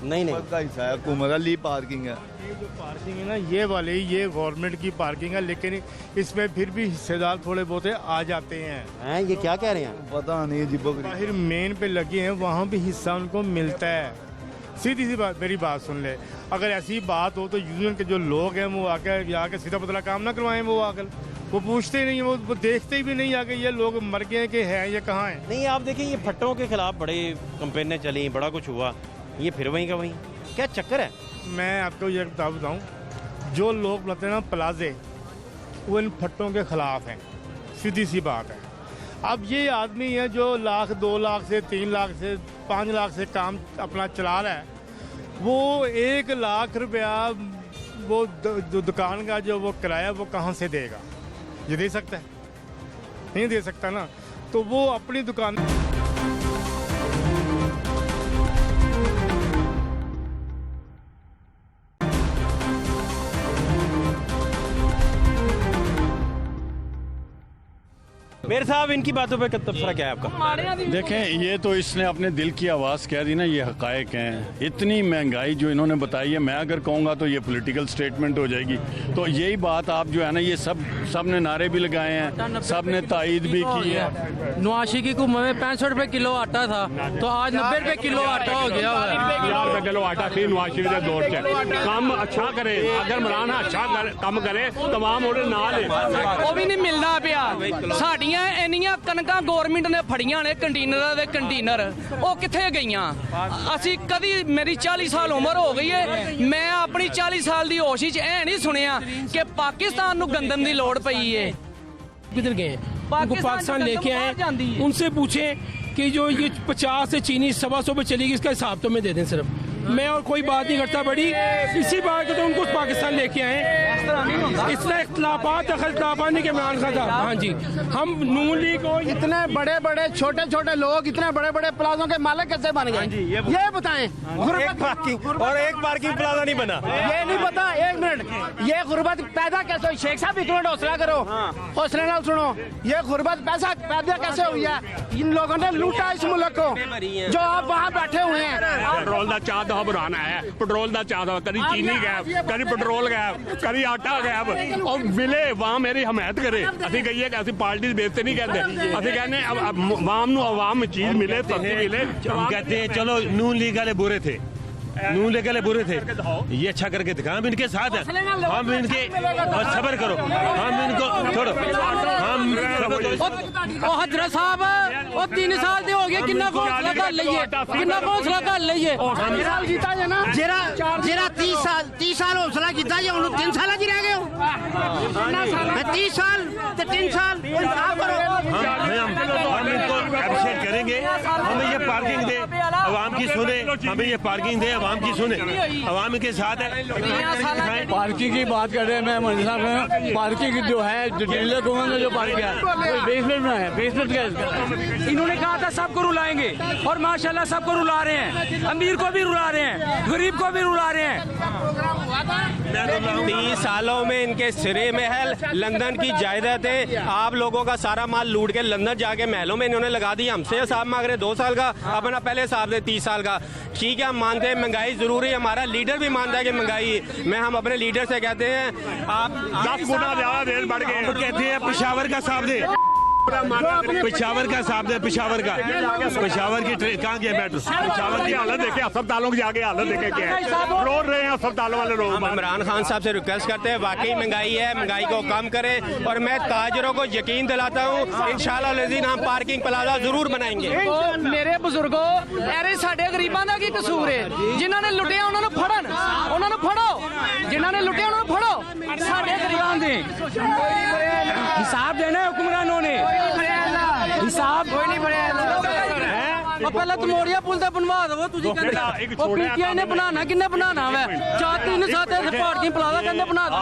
नहीं का हिस्सा है, हुकूमत वाली पार्किंग है। ये जो पार्किंग है ना, ये वाली ये गवर्नमेंट की पार्किंग है, लेकिन इसमें फिर भी हिस्सेदार थोड़े बहुत आ जाते हैं। ये क्या कह रहे हैं? पता नहीं जी, बाहर मेन पे लगे हैं, वहाँ भी हिस्सा उनको मिलता है। सीधी सी बात, मेरी बात सुन ले, अगर ऐसी बात हो तो यूनियन के जो लोग हैं वो आके सीधा पतला काम ना करवाएं। वो आकर वो पूछते ही नहीं, वो देखते भी नहीं आगे ये लोग मर गए कि हैं ये कहाँ हैं। नहीं, आप देखिए ये फट्टों के खिलाफ बड़े कंपेनें चली, बड़ा कुछ हुआ, ये फिर वहीं का वहीं, क्या चक्कर है? मैं आपको ये बताऊँ, जो लोग बताते हैं ना प्लाजे, वो इन फट्टों के खिलाफ हैं, सीधी सी बात है। अब ये आदमी है जो 1 लाख 2 लाख से 3 लाख से 5 लाख से काम अपना चला रहा है, वो 1 लाख रुपया वो दुकान का जो वो किराया वो कहाँ से देगा? ये दे सकता है? नहीं दे सकता ना, तो वो अपनी दुकान मेरे साहब इनकी बातों पे कितना फर्क है आपका? देखें, ये तो इसने अपने दिल की आवाज़ कह दी ना, ये हकायक हैं। इतनी महंगाई जो इन्होंने बताई है, मैं अगर कहूँगा तो ये पॉलिटिकल स्टेटमेंट हो जाएगी। तो यही बात आप जो है ना, ये सब ने नारे भी लगाए हैं, सब ने तायद भी की है। नवाशी की हुकूमत में 65 रुपए किलो आटा था, तो आज 90 रुपए किलो आटा हो गया। 50 रुपए किलो आटा थी नवाज शरीफ के दौर से। काम अच्छा करे, अगर मराना अच्छा काम करे, तमाम ऑर्डर ना ले, वो भी नहीं मिलना पिया। साड़ियाँ ਇੰਨੀਆਂ ਕਣਕਾਂ ਗਵਰਨਮੈਂਟ ਨੇ ਫੜੀਆਂ ਨੇ ਕੰਟੇਨਰਾਂ ਦੇ ਕੰਟੇਨਰ, ਉਹ ਕਿੱਥੇ ਗਈਆਂ? ਅਸੀਂ ਕਦੀ, ਮੇਰੀ 40 ਸਾਲ ਉਮਰ ਹੋ ਗਈ ਹੈ, ਮੈਂ ਆਪਣੀ 40 ਸਾਲ ਦੀ ਹੋਸ਼ ਵਿੱਚ ਇਹ नहीं सुनिया कि पाकिस्तान ਨੂੰ गंदम ਦੀ ਲੋੜ ਪਈ ਹੈ। किधर गए? उनको पाकिस्तान लेके आए, उनसे पूछे कि जो ये 50 से चीनी 125 पे चलेगी, इसका हिसाब तो मैं दे दें सिर्फ। मैं और कोई बात नहीं करता बड़ी, इसी बात को तो उनको पाकिस्तान लेके आए। इस तरह इख्तलाफात नहीं के इमरान खान साहब। हाँ जी, हम नून लीग को इतने बड़े बड़े छोटे छोटे लोग इतने बड़े बड़े प्लाजों के मालिक कैसे बन गए, ये बताएं। एक पार्किंग प्लाजा नहीं बना, ये नहीं पता। एक मिनट, ये गुर्बत पैदा कैसे हुई? शेख साहब एक मिनट हौसला करो, हौसले नाल सुनो। ये गुर्बत पैसा पैदा कैसे हुई है? इन लोगों ने लूटा इस मुल्क को, जो आप वहाँ बैठे हुए हैं। पेट्रोल का चाह तो बुराना है, पेट्रोल का चाह कभी चीनी गैप, कभी पेट्रोल गैप, कभी आटा गैप, और मिले वहाँ मेरी हमायत करे। अभी कहिए कि पार्टी बेचते नहीं कहते, अभी कहने अवाम चीज मिले, सस्ती मिले। हम कहते हैं चलो नून लीग वाले बुरे थे, नून लीग वाले बुरे थे, ये अच्छा करके दिखा। हम इनके साथ हैं, हम इनके सब्र करो, हम इनको छोड़ो, हम हजरत साहब वो 3 साल दे हो गए, कितना हौसला कर लीजिए, कितना हौसला कर लीजिए। जेरा 30 साल हौसला किया जी, 3 साल जी रह गए हो। 30 साल ते 3 साल हम इनको अप्रिशिएट करेंगे। हमें ये पार्किंग दे, आवाम की सुने, हमें ये पार्किंग दे, आवाम की सुने, आवाम के साथ है। पार्किंग की बात कर रहे हैं, मैं मंत्री साहब, पार्किंग जो है डीलर गवर्नमेंट ने जो पार्क किया है बेसमेंट में है, बेसमेंट का इसका। इन्होंने कहा था सबको रुलाएंगे और माशाल्लाह सबको रुला रहे हैं, अमीर को भी रुला रहे हैं, गरीब को भी रुला रहे हैं। 30 सालों में इनके सिरे महल, लंदन की जायदादें, आप लोगों का सारा माल लूट के लंदन जाके महलों में इन्होंने लगा दिया। हमसे हिसाब मांग रहे 2 साल का, अपना पहले हिसाब दे 30 साल का। ठीक है, हम मानते हैं महंगाई जरूरी है, हमारा लीडर भी मानता है कि महंगाई मैं हम अपने लीडर से कहते हैं आप 10 गुना ज्यादा रेट बढ़ गए। कहते हैं पेशावर का साहब दे, पेशावर का साहब दे, पेशावर की कहाँ गया मेट्रो? पेशावर की हालत देखे, अस्पतालों की जाके हालत देखे क्या है, रो रहे हैं अस्पतालों वाले लोग। हम इमरान खान साहब से रिक्वेस्ट करते हैं, वाकई महंगाई है, महंगाई को कम करें। और मैं ताजरों को यकीन दिलाता हूँ इंशाल्लाह लजीन हम पार्किंग प्लाजा जरूर बनाएंगे। मेरे बुजुर्गो अरे साडे गरीबां दा की कसूर है? जिन्हां ने लुटिया उन्हां नूं फड़न, उन्हां नूं फड़ो, जिन्हां ने लुटिया उन्हां नूं फड़ो। साडे गरीबां दे हिसाब देना है हुक्मरानों ने, हिसाब कोई नहीं और पहले तो मोरिया पुल तो बनवा दो, तुझे पीटीआई ने बनाना, किन्ने बनाना है? 4-3 साथ पार्किंग प्लाजा कहते बना दो।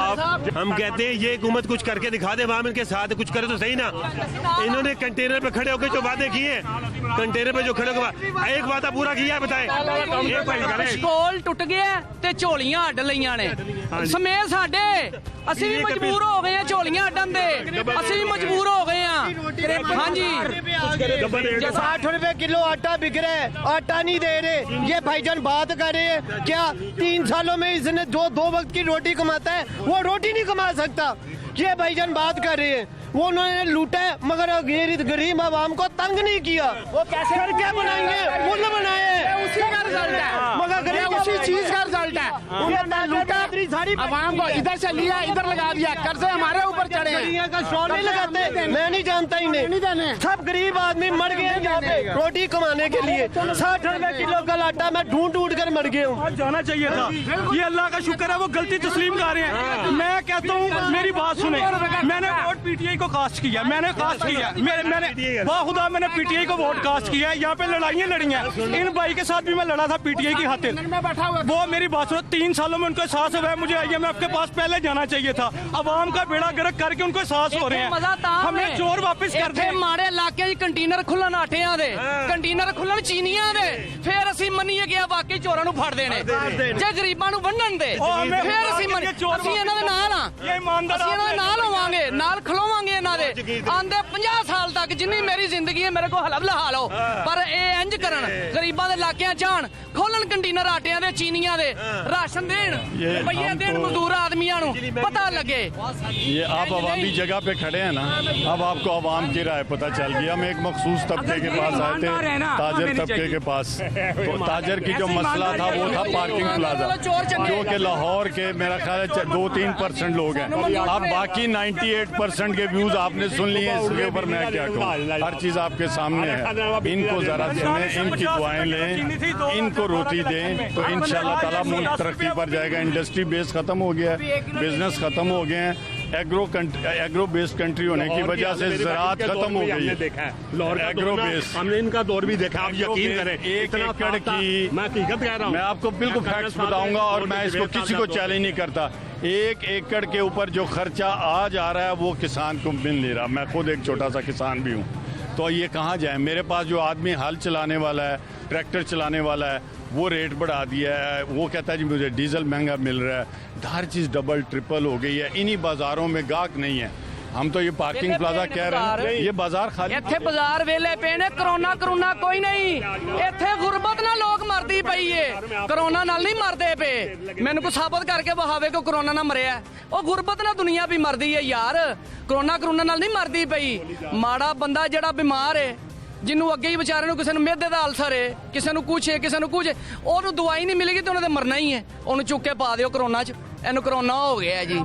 हम कहते हैं ये हुकूमत कुछ करके दिखा दे, वहाँ इनके साथ कुछ करे तो सही ना। इन्होंने कंटेनर पे खड़े होकर जो वादे किए, कंटेनर पे जो खड़े होकर एक वादा पूरा किया है, बताएं। स्कूल टुट गया ते झोलियां अड्ड लईयां ने समेत साडे, ਅਸੀਂ ਵੀ ਮਜਬੂਰ ਹੋ ਗਏ ਆ ਝੋਲੀਆਂ ਅੱਡਣ ਦੇ, ਅਸੀਂ ਵੀ ਮਜਬੂਰ ਹੋ गए हैं। हाँ जी, 60 रुपए किलो आटा बिक रहा है, आटा नहीं दे रहे। ये भाईजान बात कर रहे हैं क्या 3 सालों में इसने जो 2 वक्त की रोटी कमाता है वो रोटी नहीं कमा सकता? ये भाईजान बात कर रहे हैं, वो उन्होंने लूटा है मगर गरीब आवाम को तंग नहीं किया। वो कैसे करके बनाएंगे? पुल बनाए, उसी का रिजल्ट है, मगर गरीब उसी चीज का रिजल्ट है। उन्होंने लूटा आवाम को, इधर से लिया इधर लगा दिया, कर्जे हमारे ऊपर चढ़े हैं। का स्टॉल नहीं लगाते, मैं नहीं जानता ही नहीं। सब गरीब आदमी मर गए यहाँ पे रोटी कमाने के लिए। 60 रुपए किलो का आटा मैं ढूंढ कर मर गया हूँ। जाना चाहिए था, ये अल्लाह का शुक्र है वो गलती तस्लीम कर रहे हैं। मैं कहता हूँ मेरी बात सुने, मैंने वोट पीटीआई को कास्ट किया, मैंने कास्ट किया, मैंने बाखुदा मैंने पीटीआई को वोट कास्ट किया। यहाँ पे लड़ाइयाँ लड़ी हैं, इन भाई के साथ भी मैं लड़ा था पीटीआई की खातिर। वो मेरी बात सुनो, 3 सालों में उनको एहसास हुआ है मुझे IMF के पास पहले जाना चाहिए था। अवाम का बेड़ा गर्क करके उनको एहसास हो रहे हैं, हमें चोर वापस कर दे। माड़े इलाके कंटेनर खुलन आटियां दे, कंटेनर खुलन चीनियां दे, फिर ਅਸੀਂ ਮੰਨੀਏ ਕਿ ਵਾਕਈ ਚੋਰਾਂ ਨੂੰ ਫੜ ਦੇਣੇ, ਜੇ ਗਰੀਬਾਂ ਨੂੰ ਵੰਡਣ ਦੇ ਫਿਰ ਅਸੀਂ ਇਹਨਾਂ ਦੇ ਨਾਲ ਆ, ਅਸੀਂ ਇਹਨਾਂ ਦੇ ਨਾਲ ਹੋਵਾਂਗੇ, ਨਾਲ ਖਲੋਵਾਂਗੇ ਇਹਨਾਂ ਦੇ। ਆਂਦੇ 50 ਸਾਲ ਤੱਕ ਜਿੰਨੀ ਮੇਰੀ ਜ਼ਿੰਦਗੀ ਹੈ ਮੇਰੇ ਕੋਲ ਹਲਬ ਲਹਾ ਲਓ, ਪਰ ਇਹ ਇੰਜ ਕਰਨ ਗਰੀਬਾਂ ਦੇ ਇਲਾਕਿਆਂ ਜਾਣ, ਖੋਲਣ ਕੰਟੇਨਰ ਆਟਿਆਂ ਦੇ, ਚੀਨੀਆਂ ਦੇ, राशन देन, रुपये देन मजदूर आदमियों को पता लगे। ये आप अवामी जगह पे खड़े हैं ना, अब आपको अवाम की राय पता चल गई। हम एक मखसूस तबके के पास आए थे, ताजर तबके के पास, तो ताजर की जो मसला था वो था पार्किंग प्लाजा, जो कि लाहौर के मेरा ख्याल है 2-3% लोग हैं। अब बाकी 98% के व्यूज आपने सुन लिए, इसके ऊपर मैं क्या कहूँ, हर चीज आपके सामने है। इनको जरा सुने, इनकी दुआएं लें, इनको रोटी दें, तो इंशाल्लाह ताला मुल्क तरक्की पर जाएगा। इंडस्ट्री बेस खत्म हो गया है, बिजनेस खत्म हो गए हैं, एग्रो बेस्ड कंट्री होने की वजह से ज़राअत खत्म हो गई है। देखा है लाहौर का एग्रो दौर ना, बेस्ड हमने इनका दौर भी देखा, आप यकीन करें। एक एकड़ की मैं हकीकत कह रहा हूँ, मैं आपको बिल्कुल फैक्ट्स बताऊंगा और मैं इसको किसी को चैलेंज नहीं करता। 1 एकड़ के ऊपर जो खर्चा आज आ रहा है वो किसान को मिल नहीं रहा। मैं खुद एक छोटा सा किसान भी हूँ, तो ये कहाँ जाए। मेरे पास जो आदमी हल चलाने वाला है, ट्रैक्टर चलाने वाला है, वो रेट बढ़ा दिया है। वो कहता है जी मुझे डीजल महंगा मिल रहा है। हर चीज़ डबल ट्रिपल हो गई है। इन्हीं बाज़ारों में गाहक नहीं है। हम तो ये पार्किंग प्लाजा कह रहे हैं, ये बाजार खाली। ਇੱਥੇ ਬਾਜ਼ਾਰ ਵੇਲੇ ਪਏ ਨੇ, ਕਰੋਨਾ ਕੋਈ ਨਹੀਂ। ਇੱਥੇ ਗੁਰਬਤ ਨਾਲ ਲੋਕ ਮਰਦੀ ਪਈ ਏ, ਕਰੋਨਾ ਨਾਲ ਨਹੀਂ ਮਰਦੇ ਪਏ। ਮੈਨੂੰ ਕੋ ਸਾਬਤ ਕਰਕੇ ਵਿਖਾਵੇ ਕਿ ਕਰੋਨਾ ਨਾਲ ਮਰਿਆ। ਉਹ ਗੁਰਬਤ ਨਾਲ ਦੁਨੀਆ ਵੀ ਮਰਦੀ ਏ ਯਾਰ, ਕਰੋਨਾ ਨਾਲ ਨਹੀਂ ਮਰਦੀ ਪਈ। ਮਾੜਾ ਬੰਦਾ ਜਿਹੜਾ ਬਿਮਾਰ ਏ, ਜਿਹਨੂੰ ਅੱਗੇ ਹੀ ਵਿਚਾਰੇ ਨੂੰ ਕਿਸੇ ਨੂੰ ਮਿਹਦੇ ਦਾ ਅਲਸਰ ਏ, ਕਿਸੇ ਨੂੰ ਕੁਛ ਏ, ਕਿਸੇ ਨੂੰ ਕੁਝ, ਉਹਨੂੰ ਦਵਾਈ ਨਹੀਂ ਮਿਲੇਗੀ ਤੇ ਉਹਨੇ ਤੇ ਮਰਨਾ ਹੀ ਹੈ। ਉਹਨੂੰ ਚੁੱਕ ਕੇ ਪਾ ਦਿਓ ਕਰੋਨਾ 'ਚ, ਇਹਨੂੰ ਕਰੋਨਾ ਹੋ ਗਿਆ ਜੀ।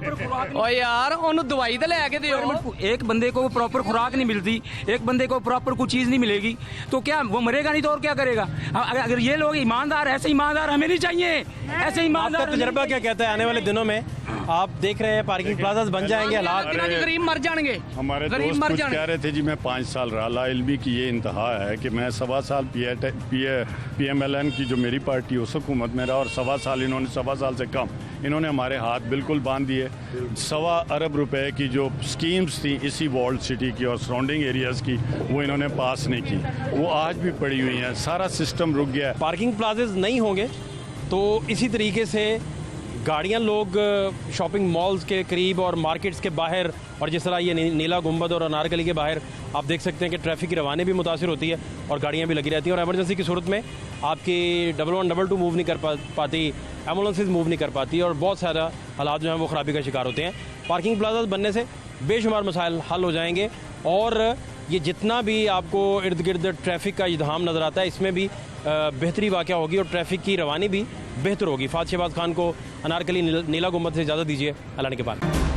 ਓ यार ਉਹਨੂੰ ਦਵਾਈ ਤੇ ਲੈ ਕੇ ਦਿਓ। एक बंदे को प्रॉपर खुराक नहीं मिलती, एक बंदे को प्रॉपर कुछ चीज़ नहीं मिलेगी, तो क्या वो मरेगा नहीं तो और क्या करेगा। अगर ये लोग ईमानदार, ऐसे ईमानदार हमें नहीं चाहिए। ऐसे ईमानदार आपका तजर्बा क्या कहता है आने वाले दिनों में? आप देख रहे हैं पार्किंग प्लाजा बन जाएंगे, हालात गरीब मर जाएंगे। हमारे गरीब दोस्त मर कुछ जाने। कह रहे थे जी मैं 5 साल रहा। लाइल्मी की ये इंतहा है कि मैं 1.25 साल PMLN की जो मेरी पार्टी उस हुकूमत में रहा, और 1.25 साल इन्होंने 1.25 साल से कम इन्होंने हमारे हाथ बिल्कुल बांध दिए। 1.25 अरब रुपए की जो स्कीम्स थी इसी वॉल्ड सिटी की और सराउंडिंग एरियाज़ की, वो इन्होंने पास नहीं की। वो आज भी पड़ी हुई हैं। सारा सिस्टम रुक गया है। पार्किंग प्लाजेज नहीं होंगे तो इसी तरीके से गाड़ियां लोग शॉपिंग मॉल्स के करीब और मार्केट्स के बाहर, और जिस तरह ये नीला गुंबद और अनारकली के बाहर आप देख सकते हैं कि ट्रैफिक की रवानी भी मुतासिर होती है और गाड़ियां भी लगी रहती हैं। और एमरजेंसी की सूरत में आपकी 1122 मूव नहीं कर पाती, एम्बुलेंसेज मूव नहीं कर पाती और बहुत सारा हालात जो हैं वो ख़राबी का शिकार होते हैं। पार्किंग प्लाजा बनने से बेशुमार मसाइल हल हो जाएंगे और ये जितना भी आपको इर्द गिर्द ट्रैफिक का इज़्दिहाम नज़र आता है इसमें भी बेहतरी वाक़या होगी और ट्रैफिक की रवानी भी बेहतर होगी। फात शहबाज खान को अनारकली नीला गुंबद से इजाज़त दीजिए। अल्लाह के बाद।